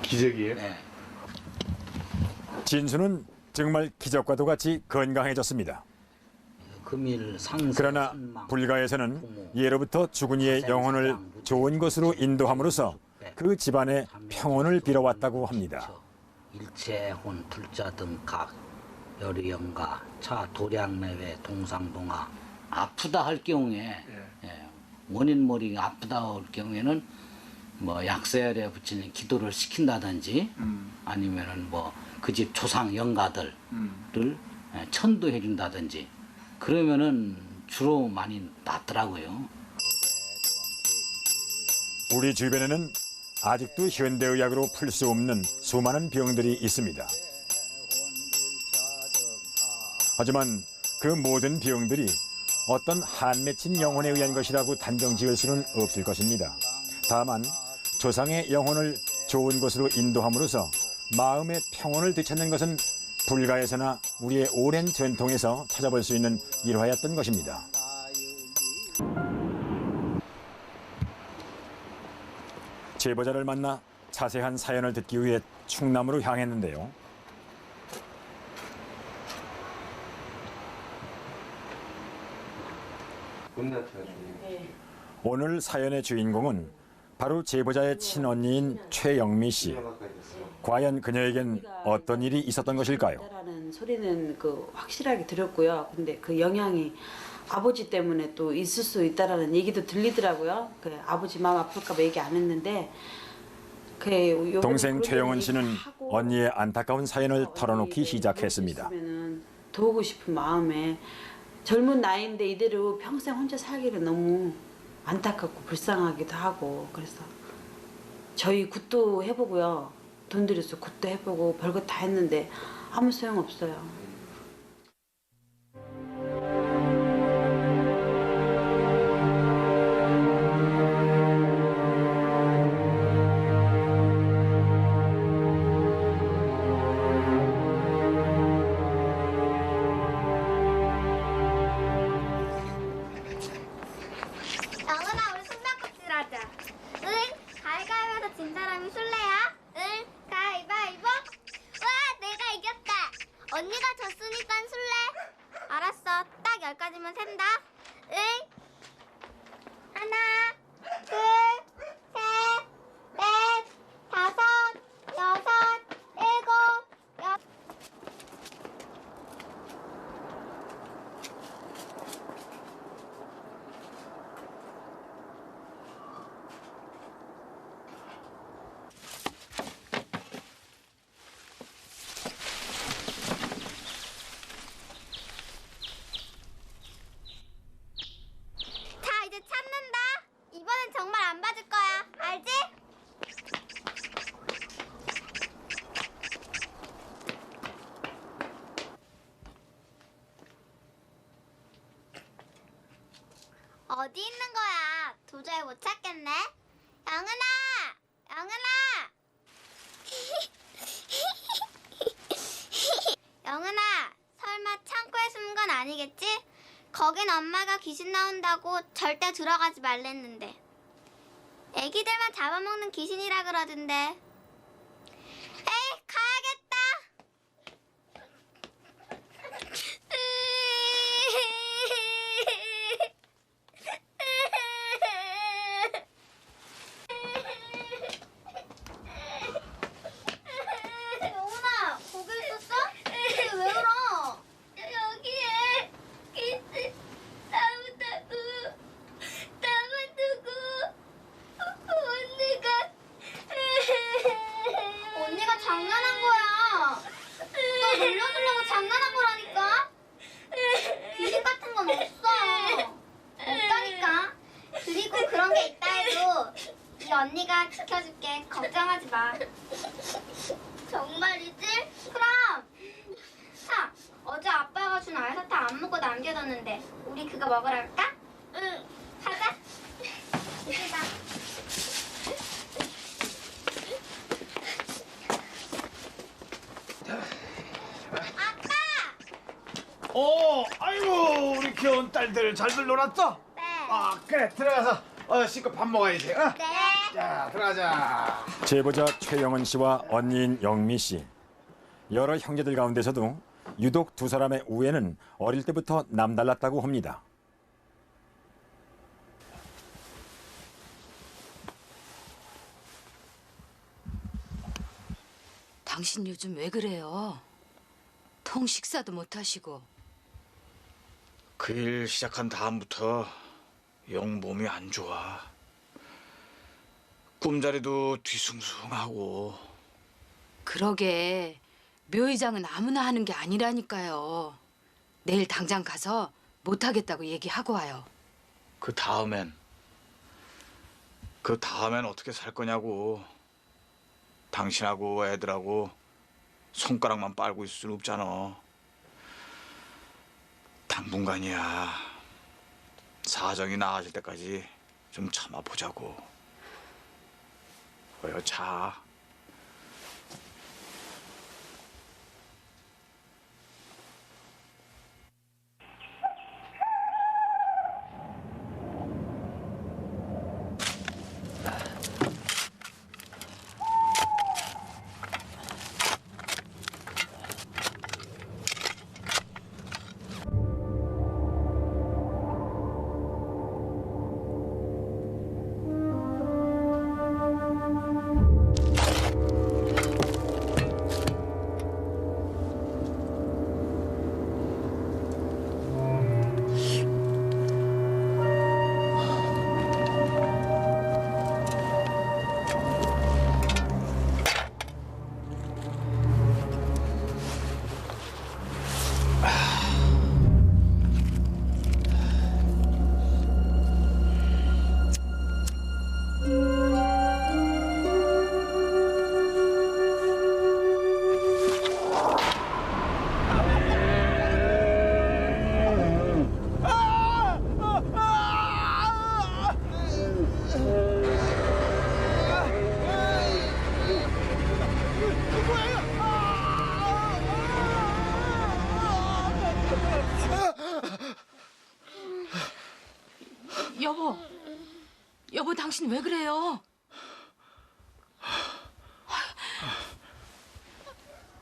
기적이에요? 네. 진수는 정말 기적과도 같이 건강해졌습니다. 그러나 불가에서는 예로부터 죽은 이의 영혼을 좋은 곳으로 인도함으로써 그 집안의 평온을 빌어왔다고 합니다. 일체혼, 불자등, 각, 열의영가, 차, 도량내외, 동상동하 아프다 할 경우에 원인머리가 아프다 할 경우에는 뭐 약세열에 붙이는 기도를 시킨다든지 아니면은 뭐 그 집 조상 영가들을 천도해 준다든지 그러면은 주로 많이 낫더라고요. 우리 주변에는 아직도 현대의학으로 풀 수 없는 수많은 병들이 있습니다. 하지만 그 모든 병들이 어떤 한 맺힌 영혼에 의한 것이라고 단정 지을 수는 없을 것입니다. 다만 조상의 영혼을 좋은 곳으로 인도함으로써 마음의 평온을 되찾는 것은 불가에서나 우리의 오랜 전통에서 찾아볼 수 있는 일화였던 것입니다. 제보자를 만나 자세한 사연을 듣기 위해 충남으로 향했는데요. 오늘 사연의 주인공은 바로 제보자의 친언니인 최영미 씨. 과연 그녀에겐 어떤 일이 있었던 것일까요? 라는 소리는 확실하게 들었고요. 근데 그 영향이 아버지 때문에 또 있을 수 있다라는 얘기도 들리더라고요. 아버지 마음 아플까 봐 얘기 안 했는데 동생 최영은 씨는 언니의 안타까운 사연을 털어놓기 시작했습니다. 도우고 싶은 마음에 젊은 나이인데 이대로 평생 혼자 살기를 너무 안타깝고 불쌍하기도 하고 그래서 저희 굿도 해보고요. 돈 들여서 굿도 해보고 별것 다 했는데 아무 소용없어요. 영은아, 우리 숨바꼭질 하자. 응? 가위바위보에서 진 사람이 술래야? 응? 가위바위보? 와, 내가 이겼다. 언니가 졌으니까 술래. 알았어. 딱 10가지만 센다. 응? 하나, 둘, 셋, 넷, 다섯, 여섯, 일곱, 자, 이제 참는다. 이번엔 정말 안 봐줄 거야. 알지? 어디 있는 거야? 도저히 못 찾겠네. 영은아! 영은아! 영은아, 설마 창고에 숨은 건 아니겠지? 거긴 엄마가 귀신 나온다고 절대 들어가지 말랬는데. 애기들만 잡아먹는 귀신이라 그러던데. 에이, 가야겠다. 영훈아, 거기 있었어? 근데 왜 울어? 여기에 귀신 언니가 장난한 거야. 너 놀려주려고 장난한 거라니까. 귀신 같은 건 없어. 없다니까. 그리고 그런 게 있다 해도 이 언니가 지켜줄게. 걱정하지 마. 정말이지? 그럼. 자, 어제 아빠가 준 알사탕 안 먹고 남겨뒀는데 우리 그거 먹으러 갈까? 응. 가자. 이리 봐. 아이고 우리 귀여운 딸들 잘들 놀았어? 네. 그래 들어가서 씻고 밥 먹어야지. 네. 자 들어가자. 제보자 최영은 씨와 언니인 영미 씨. 여러 형제들 가운데서도 유독 두 사람의 우애는 어릴 때부터 남달랐다고 합니다. 당신 요즘 왜 그래요? 통 식사도 못 하시고. 그 일 시작한 다음부터 영 몸이 안 좋아. 꿈자리도 뒤숭숭하고. 그러게 묘의장은 아무나 하는 게 아니라니까요. 내일 당장 가서 못하겠다고 얘기하고 와요. 그 다음엔 어떻게 살 거냐고. 당신하고 애들하고 손가락만 빨고 있을 수는 없잖아. 당분간이야. 사정이 나아질 때까지 좀 참아보자고. 어여 자. 여보, 당신 왜 그래요?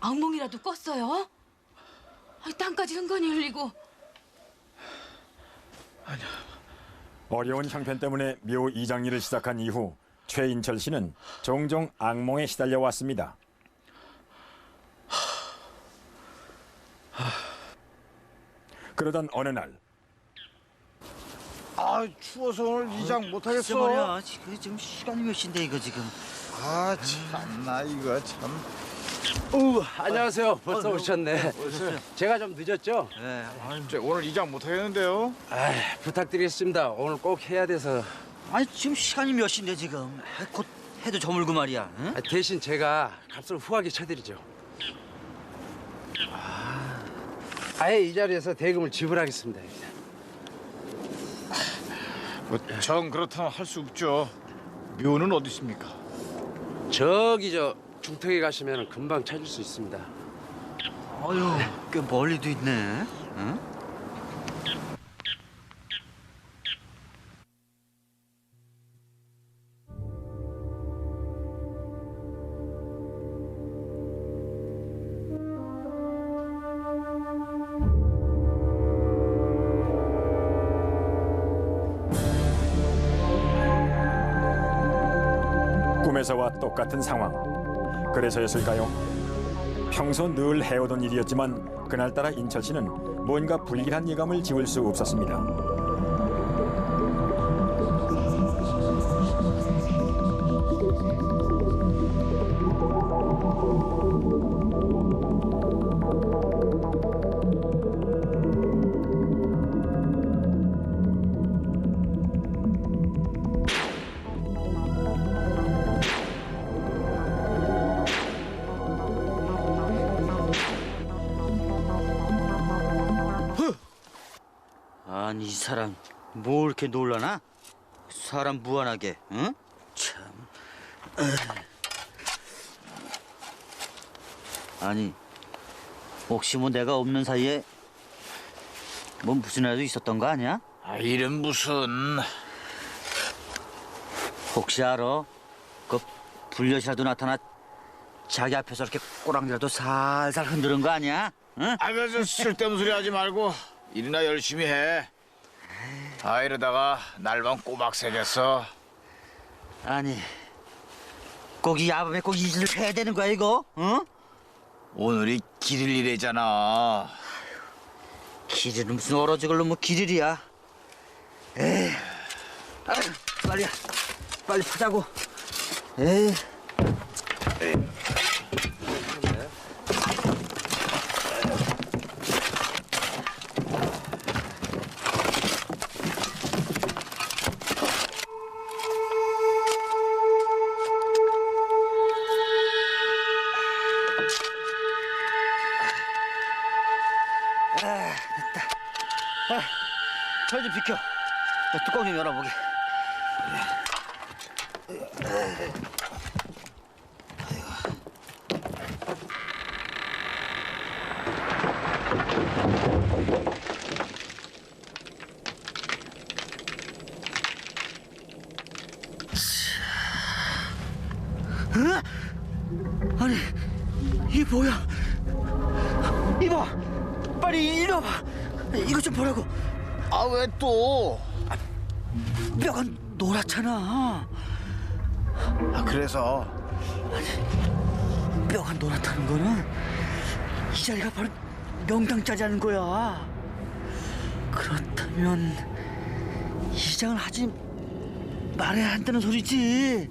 악몽이라도 꿨어요? 땀까지 흥건히 흘리고. 어려운 형편 때문에 묘 이장일을 시작한 이후 최인철 씨는 종종 악몽에 시달려 왔습니다. 그러던 어느 날 아 추워서 오늘 이장 못하겠어. 글쎄 말이야. 지금 시간이 몇 시인데 이거 지금. 아 참나 이거 참. 안녕하세요. 벌써 오셨네. 제가 좀 늦었죠? 네. 오늘 이장 못하겠는데요. 부탁드리겠습니다. 오늘 꼭 해야 돼서. 아니 지금 시간이 몇 시인데 지금. 곧 해도 저물고 말이야. 응? 대신 제가 값을 후하게 쳐드리죠. 아예 이 자리에서 대금을 지불하겠습니다. 정 그렇다면 할 수 없죠. 묘는 어디 있습니까? 저기 저 중턱에 가시면 금방 찾을 수 있습니다. 아유, 꽤 멀리도 있네. 응? 꿈에서와 똑같은 상황. 그래서였을까요? 평소 늘 해오던 일이었지만 그날따라 인철 씨는 뭔가 불길한 예감을 지울 수 없었습니다. 아니 이 사람 뭐 이렇게 놀라나? 사람 무한하게, 응? 참. 아니 혹시 뭐 내가 없는 사이에 뭐 무슨 일도 있었던 거 아니야? 아 일은 무슨. 혹시 알아? 그 불려시라도 나타나 자기 앞에서 이렇게 꼬랑지라도 살살 흔드는 거 아니야? 응? 아 그래서 쓸데없는 소리 하지 말고 일이나 열심히 해. 아 이러다가 날만 꼬박 새겠어. 아니 꼭 이 야밤에 꼭 이 일을 해야 되는 거야 이거? 응? 오늘이 길일이래잖아. 길일은 무슨 얼어지 걸로 뭐 길일이야. 에이, 빨리 파자고. 에이. 됐다. 저 좀 비켜. 뚜껑 좀 열어보게. 아니 이게 뭐야? 이봐, 빨리 이리 와봐. 이거 좀 보라고. 아 왜 또? 뼈가 노랗잖아. 아 그래서? 아니, 뼈가 노랗다는 거는 이 자리가 바로 명당자리라는 거야. 그렇다면 이장을 하지 말아야 한다는 소리지.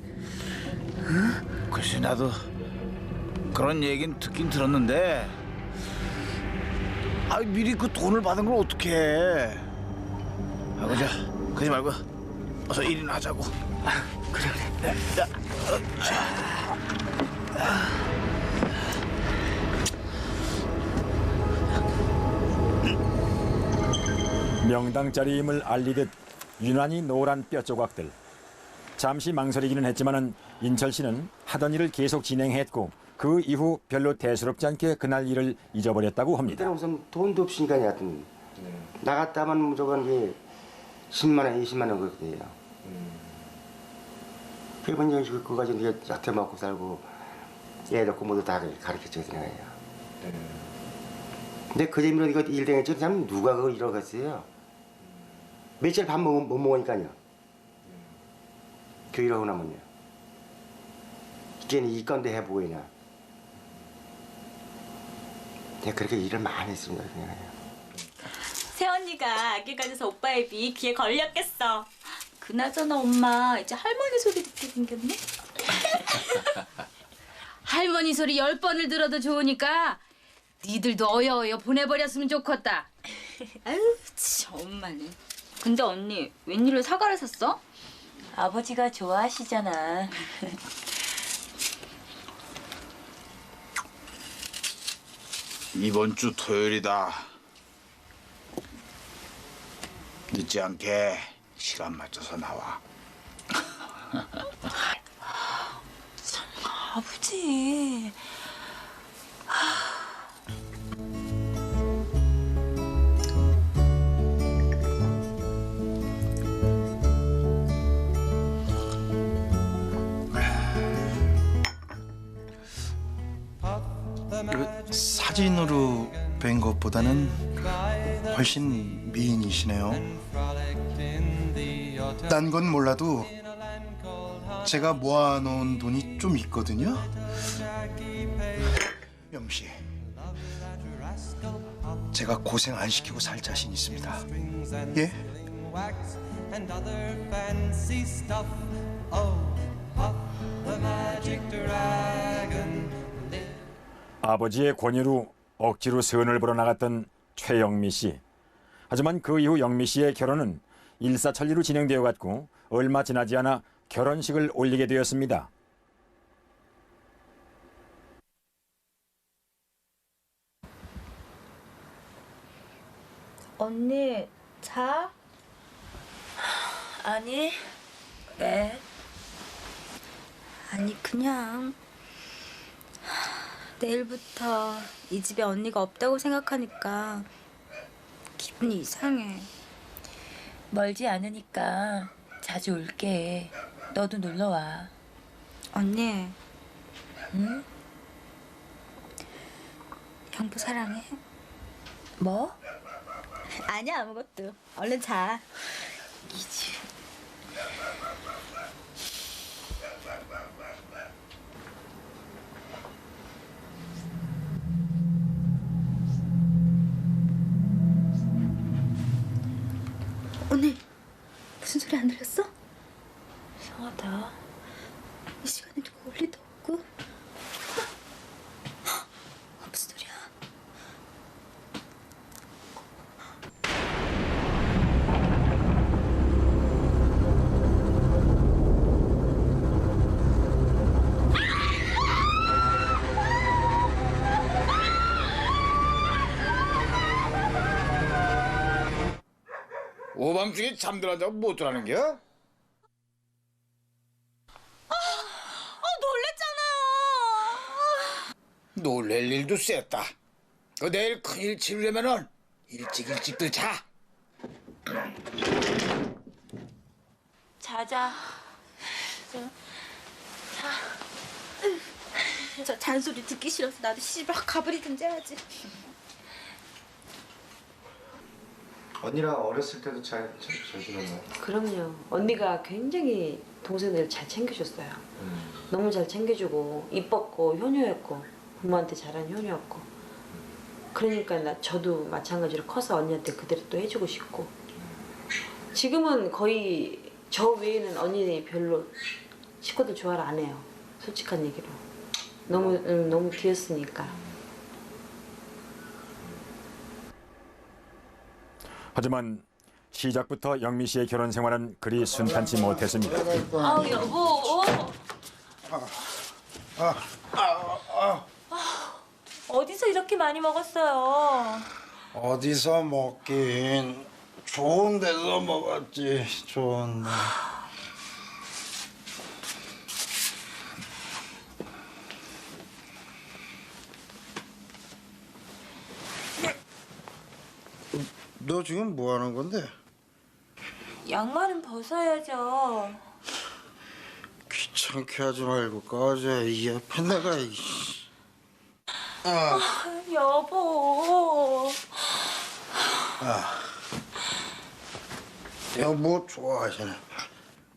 응? 글쎄 나도 그런 얘긴 듣긴 들었는데 아 미리 그 돈을 받은 걸 어떻게 해. 아 그자 그러지 말고 어서 일이나 하자고. 그래. 야, 명당짜리임을 알리듯 유난히 노란 뼈 조각들. 잠시 망설이기는 했지만은 인철 씨는 하던 일을 계속 진행했고 그 이후 별로 대수롭지 않게 그날 일을 잊어버렸다고 합니다. 그때는 우선 돈도 없으니까 하여튼 나갔다만 무조건 이게 10만 원, 20만 원 그렇게 돼요. 그러면 그거 가지고 이제 약태 먹고 살고 애들 공부도 다 가르쳤죠 내가. 근데 그 재미로 이거 일당했죠. 참 누가 그걸 이러겠어요. 며칠 밥 못 먹으니까요. 그 일하고 나면요. 이게는 이 건데 해보고 그냥. 내가 그렇게 일을 많이 했습니다 그냥. 새언니가 아기 가져서 오빠 애비 귀에 걸렸겠어. 그나저나 엄마 이제 할머니 소리 듣게 생겼네. 할머니 소리 10번을 들어도 좋으니까 니들도 어여어여 보내버렸으면 좋겠다. 아유, 참 엄마는. 근데 언니 웬일로 사과를 샀어? 아버지가 좋아하시잖아. 이번 주 토요일이다. 늦지 않게 시간 맞춰서 나와. 참, 아버지. 사진으로 뵌 것보다는 훨씬 미인이시네요. 딴 건 몰라도 제가 모아놓은 돈이 좀 있거든요. 영씨, 제가 고생 안 시키고 살 자신 있습니다. 예? 아버지의 권유로 억지로 선을 보러 나갔던 최영미 씨. 하지만 그 이후 영미 씨의 결혼은 일사천리로 진행되어 갔고 얼마 지나지 않아 결혼식을 올리게 되었습니다. 언니 자? 아니 왜? 아니 그냥 내일부터 이 집에 언니가 없다고 생각하니까 기분이 이상해. 멀지 않으니까 자주 올게. 너도 놀러와. 언니. 응? 형부 사랑해? 뭐? 아니야 아무것도. 얼른 자. 이지. 언니 무슨 소리 안 들렸어? 이상하다. 이 시간에 누가 올 리도 없고. 무슨 소리야? 오밤중에 잠들었다고 못 들어가는 겨? 놀랬잖아요. 놀랄 일도 셌다. 내일 큰일 치르려면은 일찍도 자. 자자. 저 잔소리 듣기 싫어서 나도 씨발 가버리든지 해야지. 언니랑 어렸을 때도 잘 지냈나요? 그럼요. 언니가 굉장히 동생들 잘 챙겨줬어요. 너무 잘 챙겨주고 이뻤고 효녀였고 부모한테 잘한 효녀였고. 그러니까 저도 마찬가지로 커서 언니한테 그대로 또 해주고 싶고. 지금은 거의 저 외에는 언니 별로 식구들 좋아를 안 해요. 솔직한 얘기로. 너무 귀했으니까. 하지만 시작부터 영미 씨의 결혼 생활은 그리 순탄치 못했습니다. 아우 여보. 어디서 이렇게 많이 먹었어요? 어디서 먹긴 좋은 데서 먹었지. 좋은 데. 너 지금 뭐 하는 건데? 양말은 벗어야죠. 귀찮게 하지 말고 꺼져. 이 옆에 내가 여보. 여보 좋아하잖아.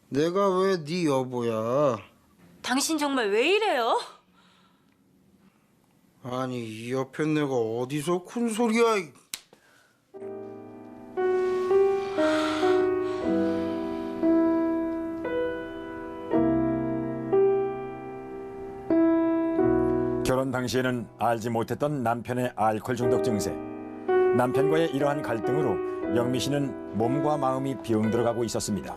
내가 왜 네 여보야? 당신 정말 왜 이래요? 아니 이 옆에 내가 어디서 큰 소리야? 결혼 당시에는 알지 못했던 남편의 알코올 중독 증세. 남편과의 이러한 갈등으로 영미 씨는 몸과 마음이 병들어가고 있었습니다.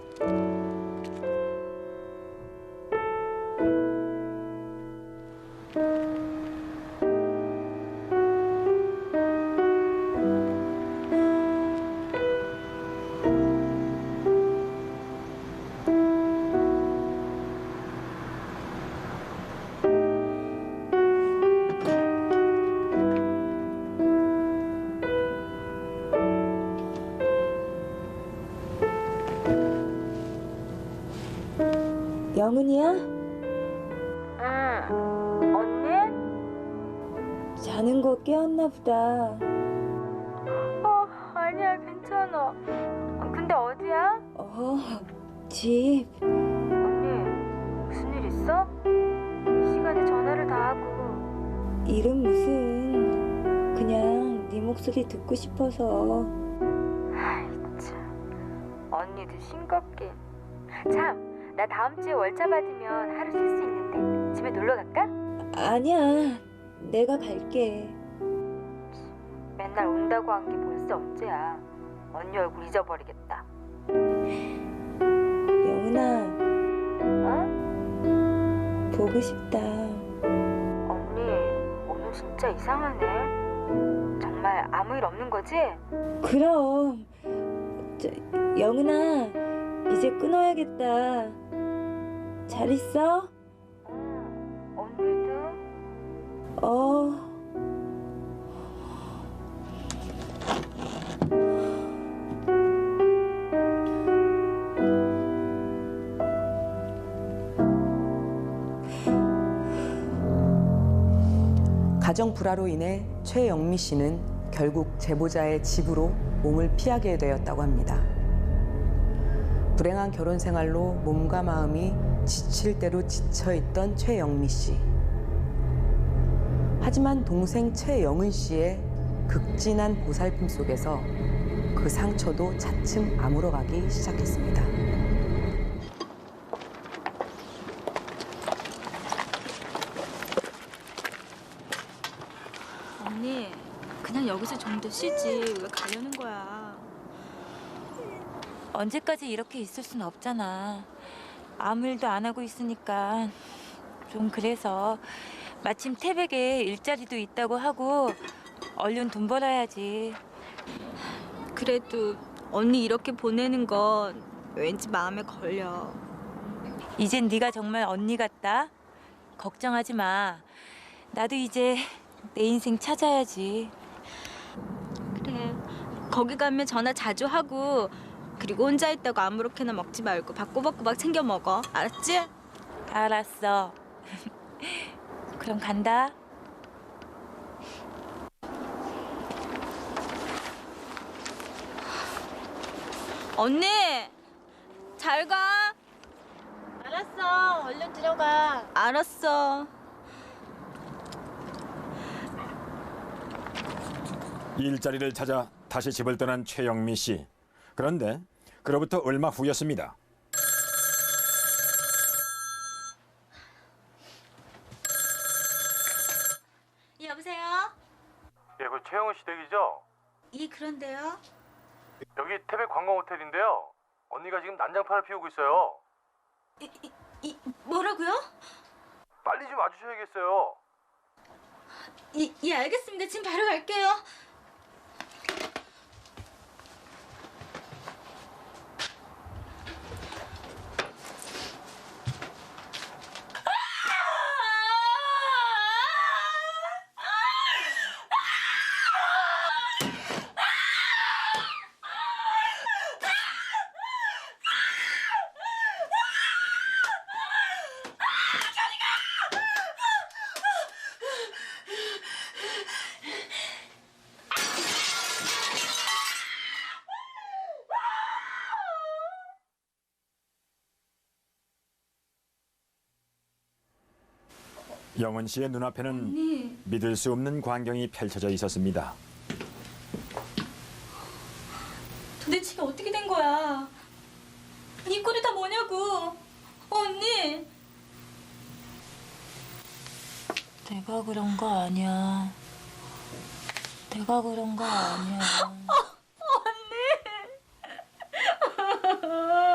영은이야? 응. 언니? 자는 거 깨웠나 보다. 아니야, 괜찮아. 근데 어디야? 집. 언니, 무슨 일 있어? 이 시간에 전화를 다 하고. 일은 무슨. 그냥 네 목소리 듣고 싶어서. 아이 참. 언니도 싱겁긴. 참. 나 다음 주에 월차 받으면 하루 쉴 수 있는데 집에 놀러 갈까? 아니야. 내가 갈게. 맨날 온다고 한 게 벌써 언제야. 언니 얼굴 잊어버리겠다. 영은아. 보고 싶다. 언니 오늘 진짜 이상하네. 정말 아무 일 없는 거지? 그럼. 영은아. 이제 끊어야겠다. 잘 있어? 언니도? 가정 불화로 인해 최영미 씨는 결국 제보자의 집으로 몸을 피하게 되었다고 합니다. 불행한 결혼 생활로 몸과 마음이 지칠 대로 지쳐있던 최영미 씨. 하지만 동생 최영은 씨의 극진한 보살핌 속에서 그 상처도 차츰 아물어가기 시작했습니다. 언니, 그냥 여기서 좀 더 쉬지. 왜 가려는 거야? 언제까지 이렇게 있을 순 없잖아. 아무 일도 안 하고 있으니까 좀 그래서 마침 태백에 일자리도 있다고 하고 얼른 돈 벌어야지. 그래도 언니 이렇게 보내는 건 왠지 마음에 걸려. 이젠 네가 정말 언니 같다. 걱정하지 마. 나도 이제 내 인생 찾아야지. 그래. 거기 가면 전화 자주 하고 그리고 혼자 있다고 아무렇게나 먹지 말고 밥 꼬박꼬박 챙겨 먹어. 알았지? 알았어. 그럼 간다. 언니! 잘 가. 알았어. 얼른 들어가. 알았어. 일자리를 찾아 다시 집을 떠난 최영미 씨. 그런데 그로부터 얼마 후였습니다. 여보세요? 예, 그 최영은 씨 댁이죠? 예, 그런데요. 여기 태백 관광 호텔인데요. 언니가 지금 난장판을 피우고 있어요. 뭐라고요? 빨리 좀 와주셔야겠어요. 예, 알겠습니다. 지금 바로 갈게요. 영은 씨의 눈앞에는 언니. 믿을 수 없는 광경이 펼쳐져 있었습니다. 도대체 이게 어떻게 된 거야? 이 꼴이 다 뭐냐고. 언니. 내가 그런 거 아니야. 내가 그런 거 아니야.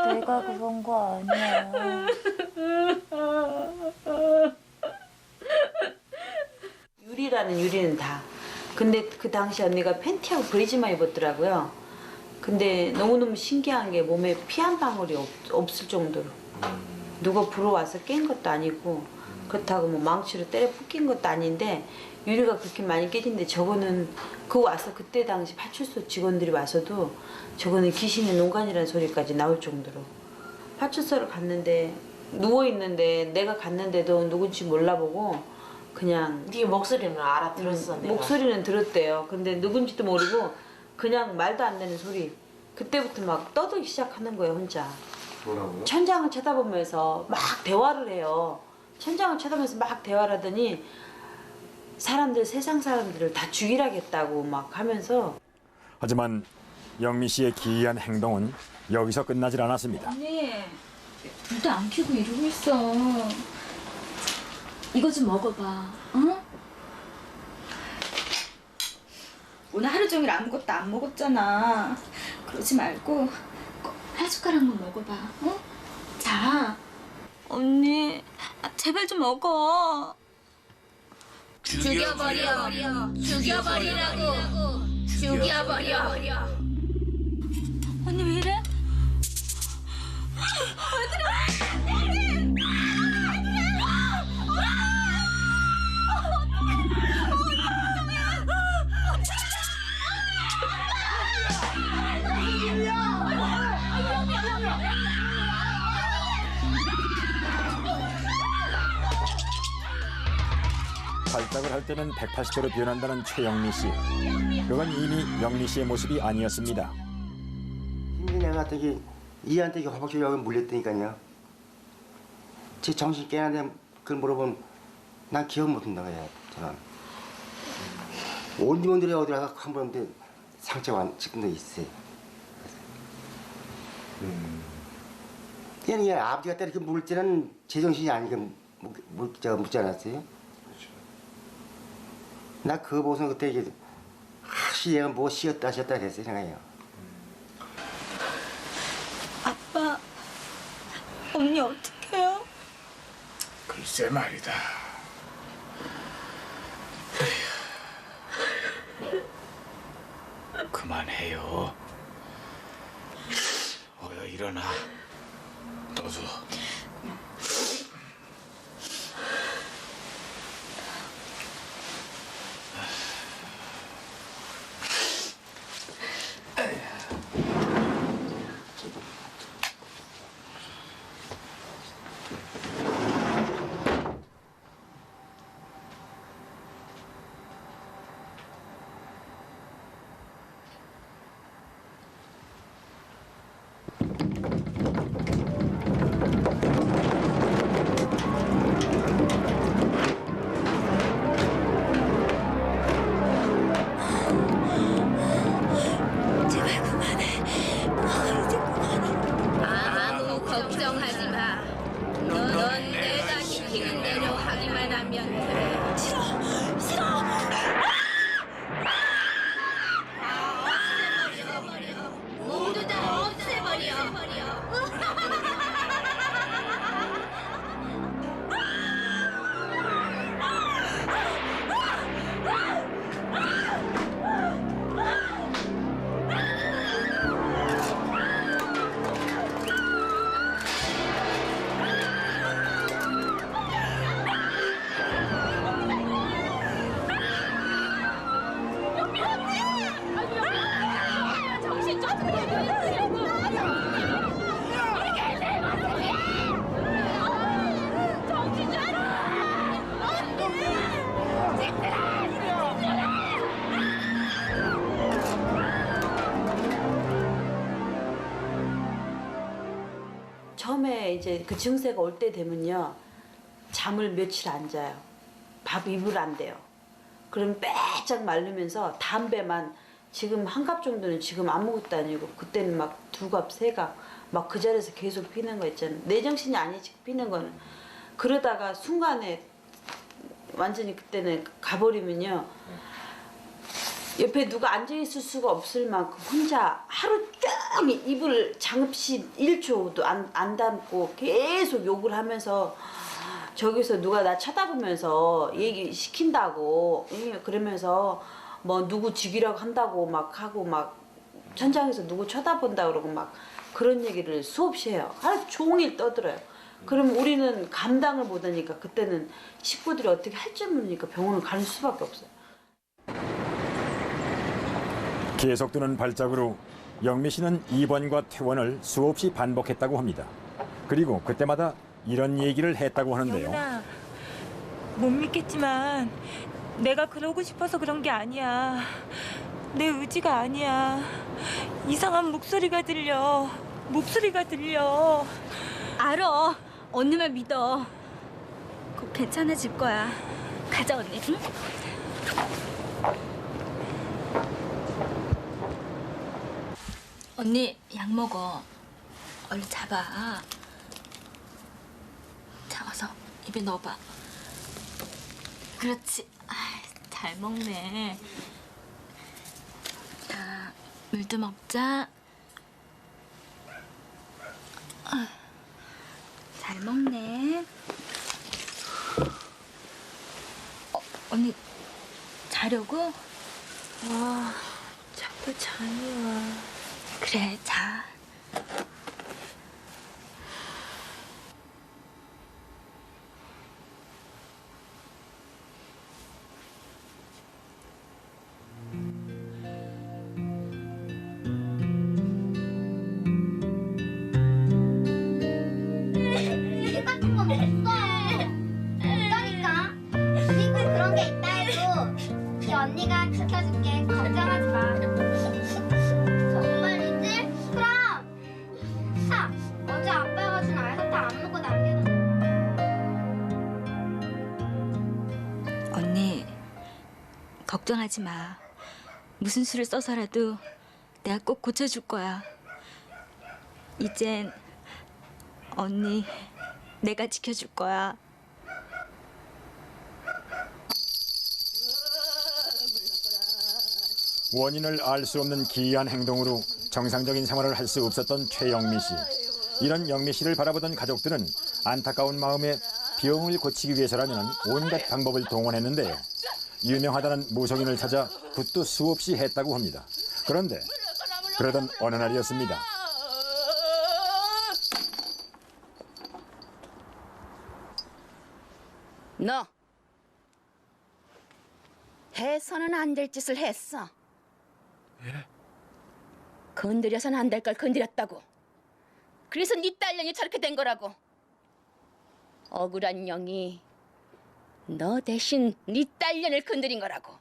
언니. 내가 그런 거 아니야. 유리라는 유리는 다. 근데 그 당시 언니가 팬티하고 브레이즈만 입었더라고요. 근데 너무너무 신기한 게 몸에 피 한 방울이 없을 정도로. 누가 불어와서 깬 것도 아니고 그렇다고 뭐 망치로 때려 부낀 것도 아닌데 유리가 그렇게 많이 깨진데 저거는 그 와서 그때 당시 파출소 직원들이 와서도 저거는 귀신의 농간이라는 소리까지 나올 정도로. 파출소를 갔는데 누워있는데 내가 갔는데도 누군지 몰라보고 그냥 네 목소리는 알아들었어. 내가. 목소리는 들었대요. 근데 누군지도 모르고 그냥 말도 안 되는 소리. 그때부터 막 떠들기 시작하는 거예요, 혼자. 뭐라고요? 천장을 쳐다보면서 막 대화를 해요. 천장을 쳐다보면서 막 대화를 하더니 사람들, 세상 사람들을 다 죽이라겠다고 막 하면서. 하지만 영미 씨의 기이한 행동은 여기서 끝나질 않았습니다. 언니. 불도 안 켜고 이러고 있어. 이거 좀 먹어봐. 응? 오늘 하루 종일 아무것도 안 먹었잖아. 그러지 말고 한 숟가락만 먹어봐. 응? 자. 언니, 제발 좀 먹어. 죽여버려. 죽여버리라고. 죽여버려. 언니 왜 이래? 왜 그래? 발작을 할 때는 180도로 변한다는 최영미 씨. 그건 이미 영미 씨의 모습이 아니었습니다. 힘든 애가 되게 이한테 허벅지 여기 물렸다니까요. 제 정신 깨는데 그걸 물어보면 난 기억 못한다고 해요. 저는 온디온들이 어디 가서 한 번 했는데 상처가 지금도 있어요. 얘는 아버지가 때 이렇게 물 때는 제정신이 아니게 묻지 않았어요? 나 그거 보고서 그때 이게 혹시 얘가 뭐 쉬었다 했어요 생각해요. 아빠, 언니 어떡해요? 글쎄 말이다. 그만해요. 어여 일어나. 너도. 걱정하지 마. 넌 내가 시키는 대로 하기만 하면 돼. 싫어. 모두 다 없애버려. 처음에 이제 그 증세가 올 때 되면요 잠을 며칠 안 자요. 밥 입을 안 돼요. 그럼 빼짝 마르면서 담배만 지금 한 갑 정도는 지금 아무것도 아니고 그때는 막 2갑, 3갑 막 그 자리에서 계속 피는 거 있잖아요. 내 정신이 아니지 피는 거는. 그러다가 순간에 완전히 그때는 가버리면요. 옆에 누가 앉아있을 수가 없을 만큼 혼자 하루 종일 입을 장없이 1초도 안 닫고 계속 욕을 하면서 저기서 누가 나 쳐다보면서 얘기시킨다고 그러면서 뭐 누구 죽이라고 한다고 막 하고 막 천장에서 누구 쳐다본다 그러고 막 그런 얘기를 수없이 해요. 하루 종일 떠들어요. 그럼 우리는 감당을 못하니까 그때는 식구들이 어떻게 할 줄 모르니까 병원을 가는 수밖에 없어요. 계속되는 발작으로 영미 씨는 입원과 퇴원을 수없이 반복했다고 합니다. 그리고 그때마다 이런 얘기를 했다고 하는데요. 영훈아, 못 믿겠지만 내가 그러고 싶어서 그런 게 아니야. 내 의지가 아니야. 이상한 목소리가 들려. 목소리가 들려. 알아. 언니 말 믿어. 곧 괜찮아질 거야. 가자 언니. 응? 언니 약 먹어. 얼른 잡아. 잡아서 입에 넣어봐. 그렇지. 잘 먹네. 자, 물도 먹자. 잘 먹네. 언니 자려고? 와, 자꾸 잠이 와. 그래, 자. 귀신 같은 건 없어. 없다니까. 그리고 그런 게 있다 해도 이 언니가 지켜줄게. 걱정하지 마. 정말이지? 그럼. 자, 어제 아빠가 준 알사탕 안 먹고 남겨놨어. 언니, 걱정하지 마. 무슨 수를 써서라도 내가 꼭 고쳐줄 거야. 이젠 언니, 내가 지켜줄 거야. 원인을 알 수 없는 기이한 행동으로 정상적인 생활을 할 수 없었던 최영미 씨. 이런 영미 씨를 바라보던 가족들은 안타까운 마음에 병을 고치기 위해서라면 온갖 방법을 동원했는데요. 유명하다는 무속인을 찾아 굿도 수없이 했다고 합니다. 그런데 그러던 어느 날이었습니다. 너 해서는 안 될 짓을 했어. 예? 건드려서는 안 될 걸 건드렸다고. 그래서 네 딸년이 저렇게 된 거라고. 억울한 영이 너 대신 네 딸년을 건드린 거라고.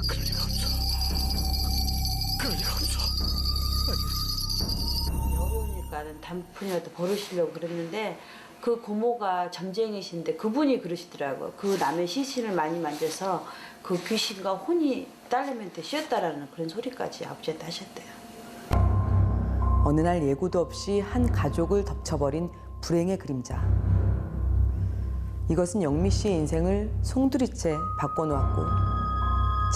그럴 리가 없어. 그럴 리가 없어. 어려우니까는 단푼이라도 벌으시려고 그랬는데 그 고모가 점쟁이신데 그분이 그러시더라고요. 그 남의 시신을 많이 만져서 그 귀신과 혼이 딸내미한테 씌었다라는 그런 소리까지 아버지한테 하셨대요. 어느 날 예고도 없이 한 가족을 덮쳐버린 불행의 그림자. 이것은 영미 씨의 인생을 송두리째 바꿔놓았고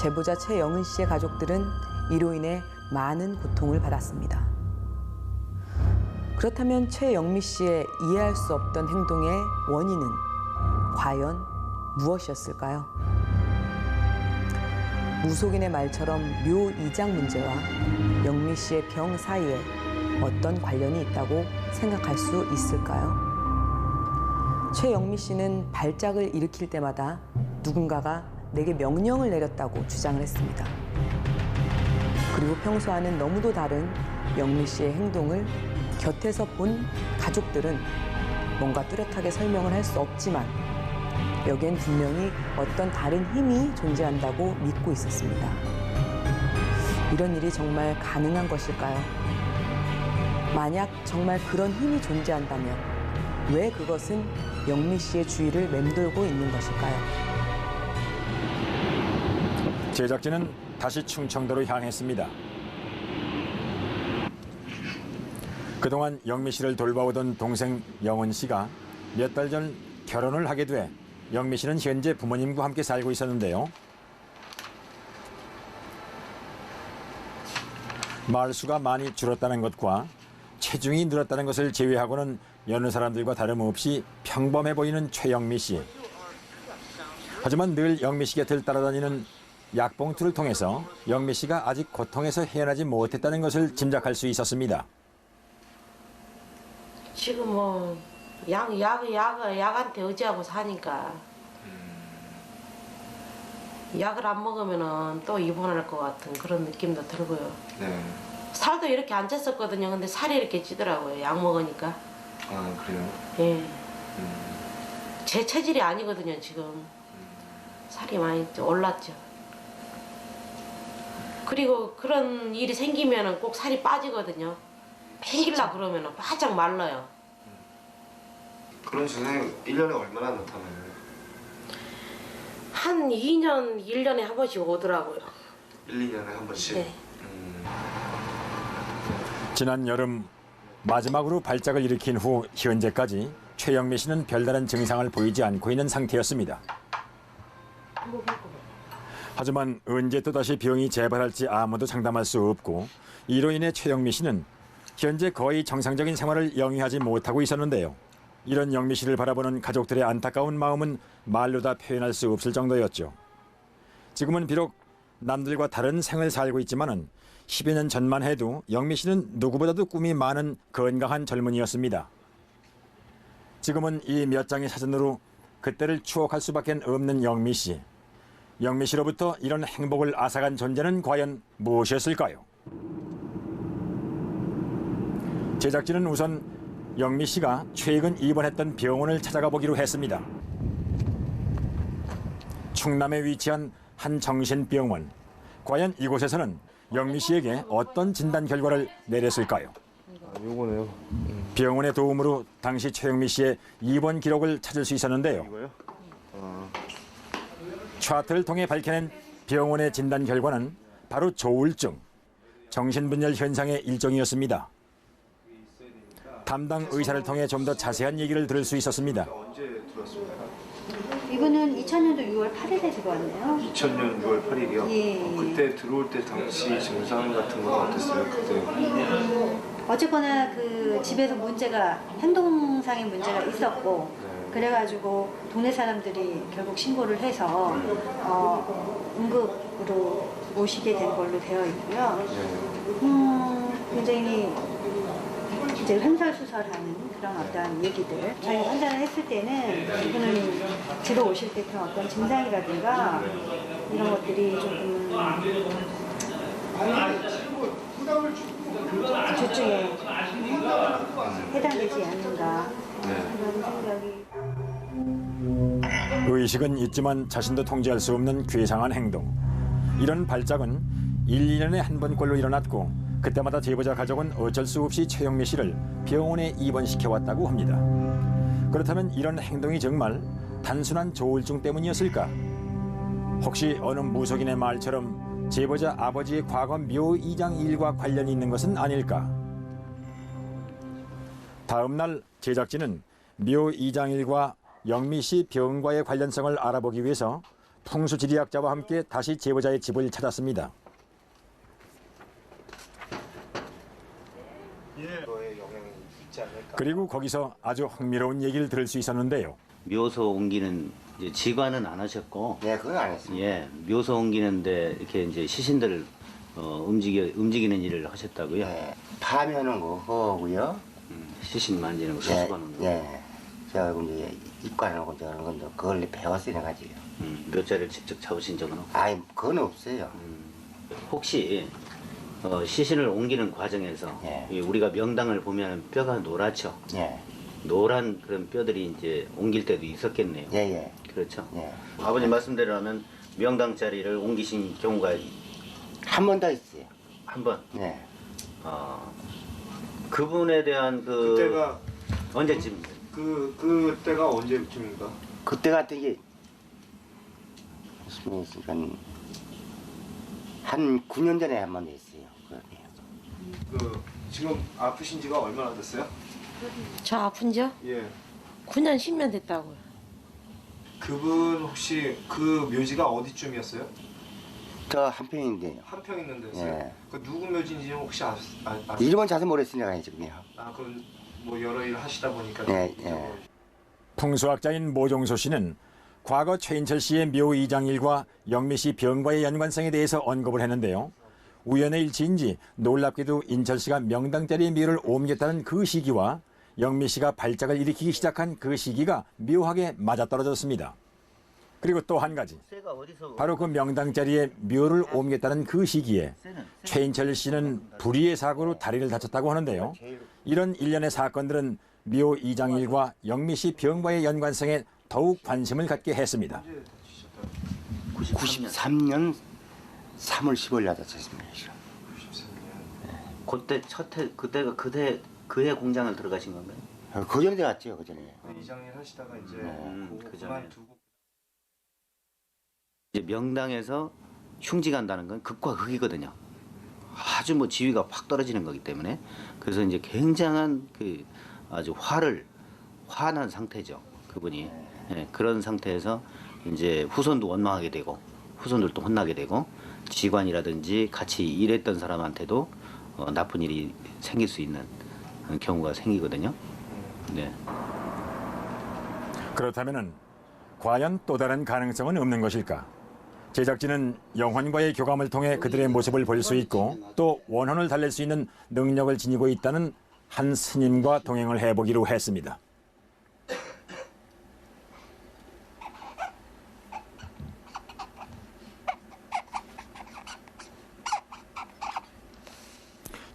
제보자 최영은 씨의 가족들은 이로 인해 많은 고통을 받았습니다. 그렇다면 최영미 씨의 이해할 수 없던 행동의 원인은 과연 무엇이었을까요? 무속인의 말처럼 묘 이장 문제와 영미 씨의 병 사이에 어떤 관련이 있다고 생각할 수 있을까요? 최영미 씨는 발작을 일으킬 때마다 누군가가 내게 명령을 내렸다고 주장을 했습니다. 그리고 평소와는 너무도 다른 영미 씨의 행동을 곁에서 본 가족들은 뭔가 뚜렷하게 설명을 할 수 없지만 여기엔 분명히 어떤 다른 힘이 존재한다고 믿고 있었습니다. 이런 일이 정말 가능한 것일까요? 만약 정말 그런 힘이 존재한다면 왜 그것은 영미 씨의 주위를 맴돌고 있는 것일까요? 제작진은 다시 충청도로 향했습니다. 그동안 영미 씨를 돌봐오던 동생 영은 씨가 몇 달 전 결혼을 하게 돼 영미 씨는 현재 부모님과 함께 살고 있었는데요. 말수가 많이 줄었다는 것과 체중이 늘었다는 것을 제외하고는 여느 사람들과 다름없이 평범해 보이는 최영미 씨. 하지만 늘 영미 씨 곁을 따라다니는 약봉투를 통해서 영미 씨가 아직 고통에서 헤어나지 못했다는 것을 짐작할 수 있었습니다. 지금 뭐 약한테 의지하고 사니까 약을 안 먹으면은 또 입원할 것 같은 그런 느낌도 들고요. 네. 살도 이렇게 안 쪘었거든요. 근데 살이 이렇게 찌더라고요. 약 먹으니까. 아, 그래요? 예. 제 체질이 아니거든요, 지금. 살이 많이 올랐죠. 그리고 그런 일이 생기면은 꼭 살이 빠지거든요. 생길라 그러면은 바짝 말라요. 그런 증상이 1년에 얼마나 나타나요? 한 2년, 1년에 한 번씩 오더라고요. 1, 2년에 한 번씩? 네. 지난 여름 마지막으로 발작을 일으킨 후 현재까지 최영미 씨는 별다른 증상을 보이지 않고 있는 상태였습니다. 하지만 언제 또다시 병이 재발할지 아무도 장담할 수 없고 이로 인해 최영미 씨는 현재 거의 정상적인 생활을 영위하지 못하고 있었는데요. 이런 영미 씨를 바라보는 가족들의 안타까운 마음은 말로 다 표현할 수 없을 정도였죠. 지금은 비록 남들과 다른 생을 살고 있지만은 10여 년 전만 해도 영미 씨는 누구보다도 꿈이 많은 건강한 젊은이였습니다. 지금은 이 몇 장의 사진으로 그때를 추억할 수밖에 없는 영미 씨. 영미 씨로부터 이런 행복을 앗아간 존재는 과연 무엇이었을까요? 제작진은 우선 영미 씨가 최근 입원했던 병원을 찾아가 보기로 했습니다. 충남에 위치한 한 정신병원. 과연 이곳에서는 영미 씨에게 어떤 진단 결과를 내렸을까요? 요거네요. 병원의 도움으로 당시 최영미 씨의 입원 기록을 찾을 수 있었는데요. 이거요? 차트를 통해 밝혀낸 병원의 진단 결과는 바로 조울증, 정신분열 현상의 일종이었습니다. 담당 의사를 통해 좀 더 자세한 얘기를 들을 수 있었습니다. 언제 들어왔습니까? 이분은 2000년도 6월 8일에 들어왔네요. 2000년 6월 8일이요? 예. 그때 들어올 때 당시 증상 같은 건 어땠어요? 그때? 어쨌거나 그 집에서 문제가 행동상의 문제가 있었고 그래가지고 동네 사람들이 결국 신고를 해서 응급으로 모시게 된 걸로 되어 있고요. 굉장히 이제 횡설수설하는 그런 어떤 얘기들 저희가 판단을 했을 때는 이분은 들어오실 때 그런 어떤 증상이라든가 이런 것들이 조금 조증에 해당되지 않는가 그런 생각이. 의식은 있지만 자신도 통제할 수 없는 괴상한 행동. 이런 발작은 1, 2년에 한 번꼴로 일어났고 그때마다 제보자 가족은 어쩔 수 없이 최영미 씨를 병원에 입원시켜왔다고 합니다. 그렇다면 이런 행동이 정말 단순한 조울증 때문이었을까? 혹시 어느 무속인의 말처럼 제보자 아버지의 과거 묘 이장 일과 관련이 있는 것은 아닐까? 다음 날 제작진은 묘 이장 일과 영미 씨 병과의 관련성을 알아보기 위해서 풍수지리학자와 함께 다시 제보자의 집을 찾았습니다. 그리고 거기서 아주 흥미로운 얘기를 들을 수 있었는데요. 묘소 옮기는 이제 지관은 안 하셨고, 네, 그건 안 했습니다. 예, 묘소 옮기는데 이렇게 이제 시신들을 움직이는 일을 하셨다고요? 네, 파면은 그거고요. 시신 만지는 거, 수습하는 거. 예, 제가 이제 입관하고 저런 건데 그걸 배웠어요, 가지고. 묘자를 직접 잡으신 적은 없고? 아니, 그건 없어요. 혹시 시신을 옮기는 과정에서 우리가 명당을 보면 뼈가 노랗죠? 노란 그런 뼈들이 이제 옮길 때도 있었겠네요. 예예. 그렇죠. 예. 아버님 말씀대로라면 명당 자리를 옮기신 경우가 한 번 더 있어요. 한 번. 네. 그분에 대한 그 그때가 언제쯤? 그때가 언제쯤인가? 그때가 되게 한 9년 전에 한 번 했어요. 그 지금 아프신 지가 얼마나 됐어요? 저 아픈 지요? 예. 9년 10년 됐다고요. 그분 혹시 그 묘지가 어디쯤이었어요? 저 한평인데요. 한평 있는 데였어요? 예. 그 누구 묘지인지 혹시 아세요? 이름은 자세히 모르겠으니까 지금요. 아 그럼 뭐 여러 일을 하시다 보니까 예, 예. 풍수학자인 모종소 씨는 과거 최인철 씨의 묘 이장일과 영미 씨 병과의 연관성에 대해서 언급을 했는데요. 우연의 일치인지 놀랍게도 인철 씨가 명당 자리의 묘를 옮겼다는 그 시기와 영미 씨가 발작을 일으키기 시작한 그 시기가 묘하게 맞아떨어졌습니다. 그리고 또 한 가지, 바로 그 명당 자리에 묘를 옮겼다는 그 시기에 최인철 씨는 불의의 사고로 다리를 다쳤다고 하는데요. 이런 일련의 사건들은 묘 이장일과 영미 씨 병과의 연관성에 더욱 관심을 갖게 했습니다. 93년 3월 15일 날 다쳤습니다. 그때 그때가 그해 공장을 들어가신 건가요? 그 전에 들어갔죠. 그 전에. 이장일 하시다가 이제 그 전에. 이제 명당에서 흉지 간다는 건 극과 극이거든요. 아주 뭐 지위가 확 떨어지는 거기 때문에 그래서 이제 굉장한 그 아주 화난 상태죠. 그분이. 예, 그런 상태에서 이제 후손도 원망하게 되고 후손들도 혼나게 되고 직원이라든지 같이 일했던 사람한테도 나쁜 일이 생길 수 있는 경우가 생기거든요. 네. 그렇다면은 과연 또 다른 가능성은 없는 것일까? 제작진은 영혼과의 교감을 통해 그들의 모습을 볼 수 있고 또 원혼을 달랠 수 있는 능력을 지니고 있다는 한 스님과 동행을 해보기로 했습니다.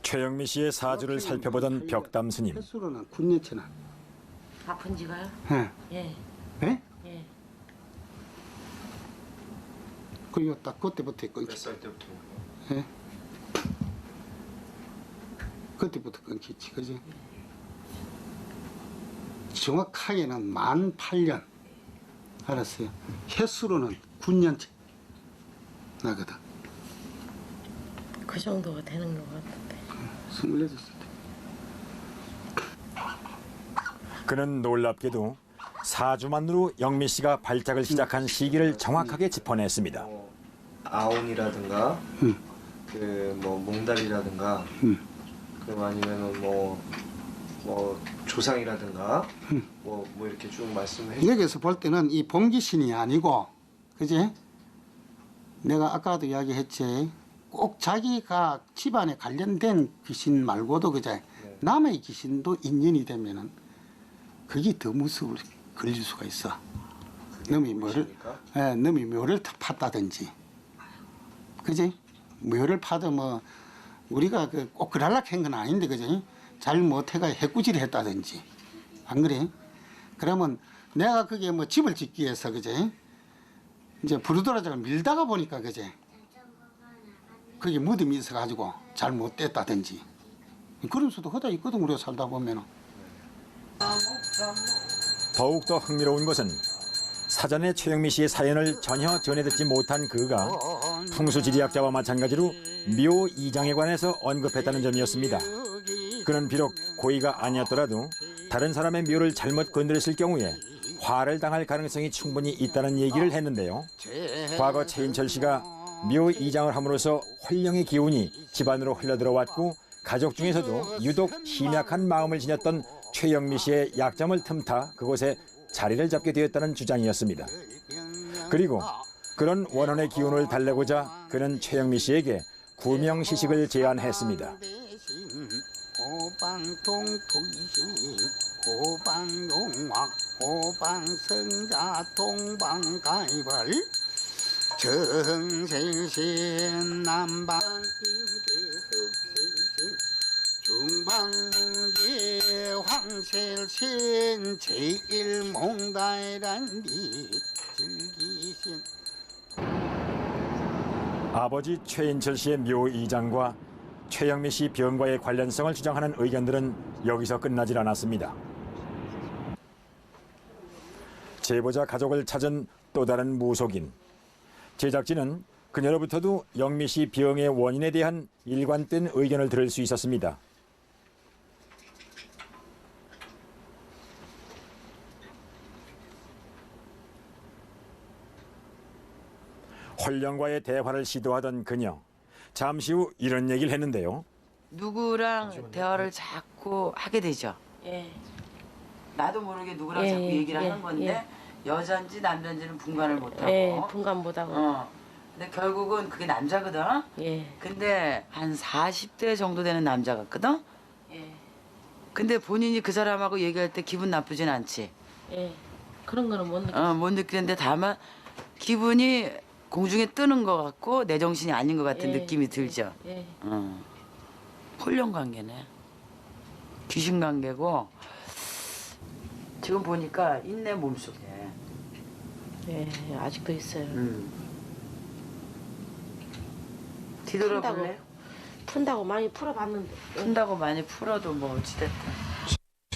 최영미 씨의 사주를 살펴보던 벽담 스님. 횟수로는 9년치나. 아픈 지가요? 예. 예. 예? 예. 그리고 딱 그때부터 끊기. 몇 살 때부터? 예. 그때부터 끊기지, 그지? 정확하게는 만 8년. 알았어요. 횟수로는 9년째 나거든. 그 정도가 되는 것 같은데. 28살 때. 그는 놀랍게도 4주만으로 영미 씨가 발작을 시작한 시기를 정확하게 짚어냈습니다. 아온이라든가 그 뭐 몽달이라든가 그럼 아니면은 뭐 조상이라든가 뭐 이렇게 쭉 말씀해 주세요. 여기서 볼 때는 이 봉기신이 아니고, 그지? 내가 아까도 이야기했지. 꼭 자기가 집안에 관련된 귀신 말고도 그제 남의 귀신도 인연이 되면은 그게 더 무서울 걸릴 수가 있어. 놈이 묘를 팠다든지, 그지? 묘를 파도 뭐 우리가 꼭 그럴라 한 건 아닌데, 그지? 잘못해가 해꾸질을 했다든지, 안 그래? 그러면 내가 그게 뭐 집을 짓기 위해서, 그지? 이제 부르도라자가 밀다가 보니까, 그지? 그게 무덤이 있어가지고 잘못됐다든지 그런 수도 허다 있거든. 우리가 살다 보면은. 더욱더 흥미로운 것은 사전에 최영미 씨의 사연을 전혀 전해듣지 못한 그가 풍수지리학자와 마찬가지로 묘 이장에 관해서 언급했다는 점이었습니다. 그는 비록 고의가 아니었더라도 다른 사람의 묘를 잘못 건드렸을 경우에 화를 당할 가능성이 충분히 있다는 얘기를 했는데요. 과거 최인철 씨가 묘 이장을 함으로써 활령의 기운이 집안으로 흘러들어왔고 가족 중에서도 유독 심약한 마음을 지녔던 최영미 씨의 약점을 틈타 그곳에 자리를 잡게 되었다는 주장이었습니다. 그리고 그런 원혼의 기운을 달래고자 그는 최영미 씨에게 구명시식을 제안했습니다. 호방동토이신 호방용왕 호방성자 동방가이벌 정생신 남방인계흑생신 중방 방문제 황실신 제일몽다이란디 즐기신. 아버지 최인철 씨의 묘 이장과 최영미 씨 병과의 관련성을 주장하는 의견들은 여기서 끝나질 않았습니다. 제보자 가족을 찾은 또 다른 무속인. 제작진은 그녀로부터도 영미 씨 병의 원인에 대한 일관된 의견을 들을 수 있었습니다. 홀령과의 대화를 시도하던 그녀. 잠시 후 이런 얘기를 했는데요. 누구랑 대화를 자꾸 하게 되죠. 예. 나도 모르게 누구랑 예, 자꾸 얘기를 예, 하는 건데 예. 여잔지 남잔지는 분간을 못하고. 예, 분간 못하고. 근데 결국은 그게 남자거든. 예. 근데 한 40대 정도 되는 남자 같거든. 예. 근데 본인이 그 사람하고 얘기할 때 기분 나쁘진 않지. 예. 그런 거는 못 느끼. 못 느끼는데 다만 기분이 공중에 뜨는 것 같고 내 정신이 아닌 것 같은 예, 느낌이 들죠. 예. 홀령 관계네. 귀신 관계고 지금 보니까 있네 몸속에. 예, 아직도 있어요. 뒤돌아볼래? 푼다고 많이 풀어봤는데. 푼다고 많이 풀어도 뭐 어찌됐든.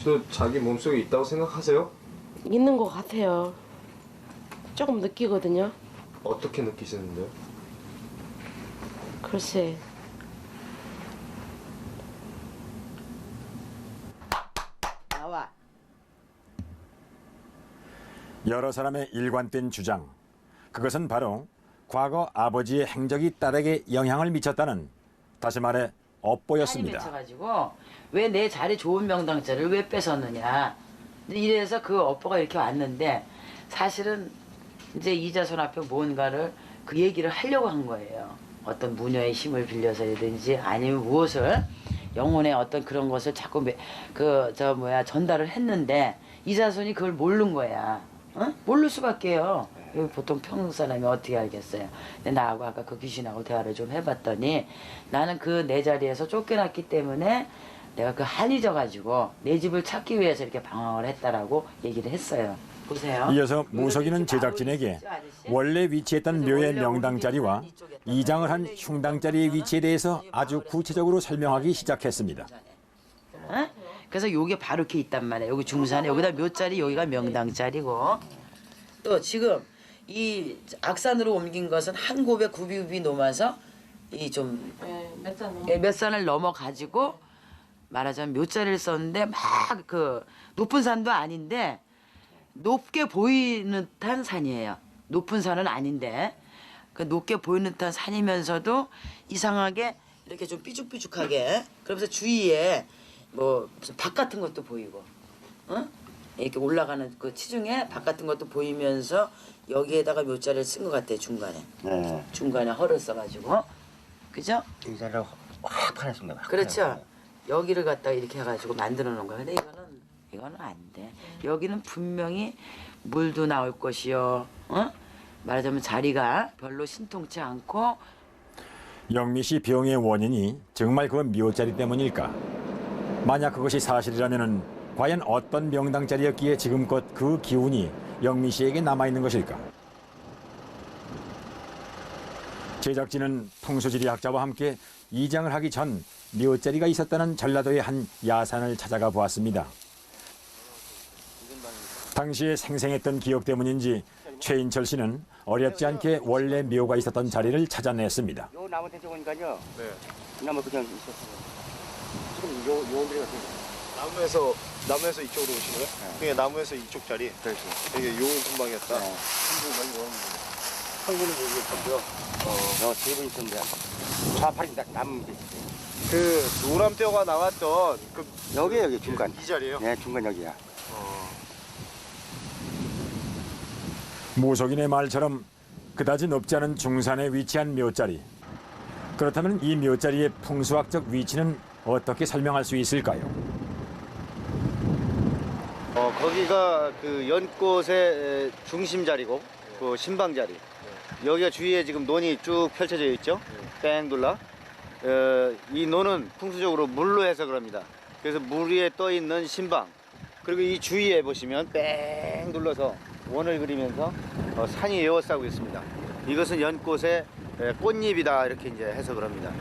도 자기 몸속에 있다고 생각하세요? 있는 것 같아요. 조금 느끼거든요. 어떻게 느끼시는데요? 글쎄. 나와. 여러 사람의 일관된 주장. 그것은 바로 과거 아버지의 행적이 딸에게 영향을 미쳤다는, 다시 말해 업보였습니다. 맺혀가지고 왜 내 자리 좋은 명당자를 왜 뺏었느냐. 이래서 그 업보가 이렇게 왔는데 사실은 이제 이자손 앞에 뭔가를 그 얘기를 하려고 한 거예요. 어떤 무녀의 힘을 빌려서라든지 아니면 무엇을 영혼의 어떤 그런 것을 자꾸 전달을 했는데 이자손이 그걸 모르는 거야. 모를 수밖에요. 보통 평생 사람이 어떻게 알겠어요. 근데 나하고 아까 그 귀신하고 대화를 좀 해봤더니 나는 그 내 자리에서 쫓겨났기 때문에 내가 그 한이 져가지고 내 집을 찾기 위해서 이렇게 방황을 했다라고 얘기를 했어요. 보세요. 이어서 무속인은 제작진에게 원래 위치했던 묘의 명당 자리와 이장을 한 흉당 자리의 위치에 대해서 아주 구체적으로 설명하기 시작했습니다. 그래서 요게 바로 이렇게 있단 말이에요. 여기 중산에 여기다 묘자리, 여기가 명당 자리고. 또 지금 이 악산으로 옮긴 것은 한 곱에 굽이 넘어서 이 좀 몇 산을 넘어 가지고 말하자면 묘자리를 썼는데 막 그 높은 산도 아닌데 높게 보이는 듯한 산이에요. 높은 산은 아닌데 그 높게 보이는 듯한 산이면서도 이상하게 이렇게 좀 삐죽삐죽하게 그러면서 주위에 뭐 무슨 박 같은 것도 보이고, 이렇게 올라가는 그 치중에 박 같은 것도 보이면서 여기에다가 묘자리를 쓴 것 같아요. 중간에. 네. 중간에 허를 써가지고, 그죠? 이 자리를 확 파냈습니다. 그렇죠. 여기를 갖다가 이렇게 해가지고 만들어 놓은 거야. 근데 이거는 안 돼. 여기는 분명히 물도 나올 것이요. 말하자면 자리가 별로 신통치 않고. 영미 씨 병의 원인이 정말 그 묘자리 때문일까? 만약 그것이 사실이라면 과연 어떤 명당 자리였기에 지금껏 그 기운이 영미 씨에게 남아있는 것일까? 제작진은 풍수지리학자와 함께 이장을 하기 전 묘자리가 있었다는 전라도의 한 야산을 찾아가 보았습니다. 당시에 생생했던 기억 때문인지 최인철 씨는 어렵지 않게 원래 묘가 있었던 자리를 찾아냈습니다. 요 나무 대체 보니까요. 네. 나무 그냥 있었어요. 지금 요 데가 나무에서 이쪽으로 오신 거예요? 네. 그게 나무에서 이쪽 자리? 그렇죠. 이게 요 근방이었다? 네. 한 분은 여기 있었고요. 세 분 있었는데 좌팔이 나무 밑에 있어요. 그 노란 뼈가 나왔던 그 여기 중간. 이 자리예요? 네, 중간 여기야. 무속인의 말처럼 그다지 높지 않은 중산에 위치한 묘자리. 그렇다면 이 묘자리의 풍수학적 위치는 어떻게 설명할 수 있을까요? 거기가 그 연꽃의 중심 자리고 그 신방 자리. 여기가 주위에 지금 논이 쭉 펼쳐져 있죠. 뺑 둘러. 이 논은 풍수적으로 물로 해서 그럽니다. 그래서 물 위에 떠 있는 신방, 그리고 이 주위에 보시면 뺑 눌러서 원을 그리면서 산이 에워싸고 있습니다. 이것은 연꽃의 꽃잎이다 이렇게 이제 해석을 합니다.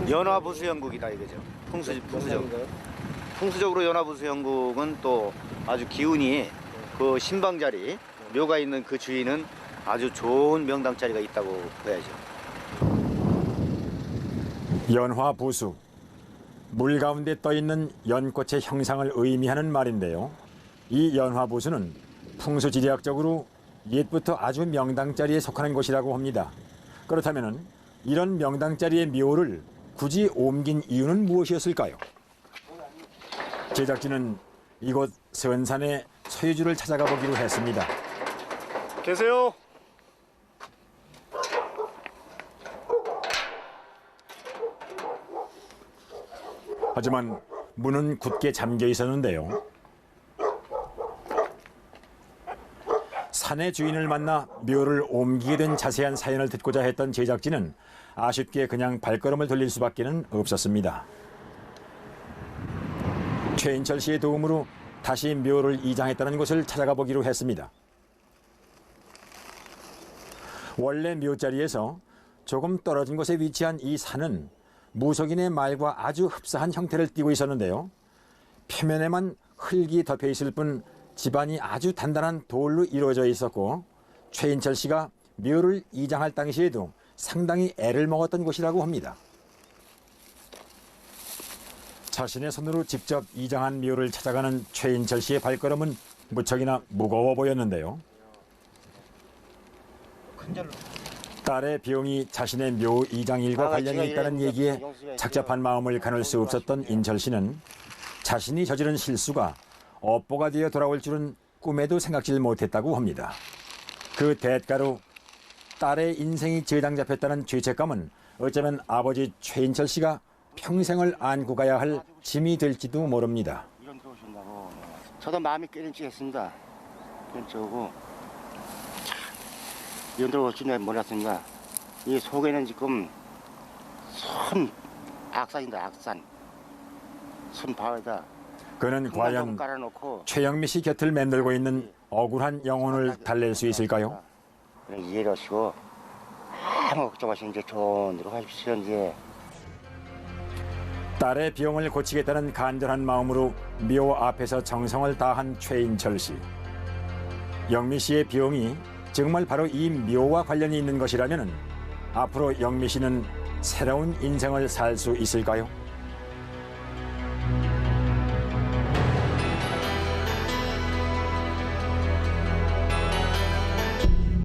연화부수형국이다 이거죠. 풍수적으로 연화부수형국은 또 아주 기운이 그 신방 자리, 묘가 있는 그 주위는 아주 좋은 명당 자리가 있다고 봐야죠. 연화부수, 물 가운데 떠 있는 연꽃의 형상을 의미하는 말인데요. 이 연화부수는 풍수지리학적으로 옛부터 아주 명당 자리에 속하는 곳이라고 합니다. 그렇다면 이런 명당 자리의 묘를 굳이 옮긴 이유는 무엇이었을까요? 제작진은 이곳 선산의 소유주를 찾아가 보기로 했습니다. 계세요? 하지만 문은 굳게 잠겨 있었는데요. 산의 주인을 만나 묘를 옮기게 된 자세한 사연을 듣고자 했던 제작진은 아쉽게 그냥 발걸음을 돌릴 수밖에는 없었습니다. 최인철 씨의 도움으로 다시 묘를 이장했다는 곳을 찾아가 보기로 했습니다. 원래 묘자리에서 조금 떨어진 곳에 위치한 이 산은 무속인의 말과 아주 흡사한 형태를 띠고 있었는데요. 표면에만 흙이 덮여 있을 뿐 집안이 아주 단단한 돌로 이루어져 있었고, 최인철 씨가 묘를 이장할 당시에도 상당히 애를 먹었던 곳이라고 합니다. 자신의 손으로 직접 이장한 묘를 찾아가는 최인철 씨의 발걸음은 무척이나 무거워 보였는데요. 딸의 병이 자신의 묘 이장 일과 관련이 있다는 얘기에 착잡한 마음을 가눌 수 없었던 인철 씨는 자신이 저지른 실수가 업보가 되어 돌아올 줄은 꿈에도 생각지 못했다고 합니다. 그 대가로 딸의 인생이 저당 잡혔다는 죄책감은 어쩌면 아버지 최인철 씨가 평생을 안고 가야 할 짐이 될지도 모릅니다. 이런 데 오신다고. 저도 마음이 깨름직했습니다. 깨름직하고 이런 데 오신 줄 몰랐습니다. 이 속에는 지금 손 악산이다, 악산. 손 바위다. 그는 과연 최영미 씨 곁을 맴돌고 있는 억울한 영혼을 달랠 수 있을까요? 이해를 하시고 아무 걱정하시는 이제 좋은 데로 가십시오. 이제. 딸의 병을 고치겠다는 간절한 마음으로 묘 앞에서 정성을 다한 최인철 씨. 영미 씨의 병이 정말 바로 이 묘와 관련이 있는 것이라면 앞으로 영미 씨는 새로운 인생을 살 수 있을까요?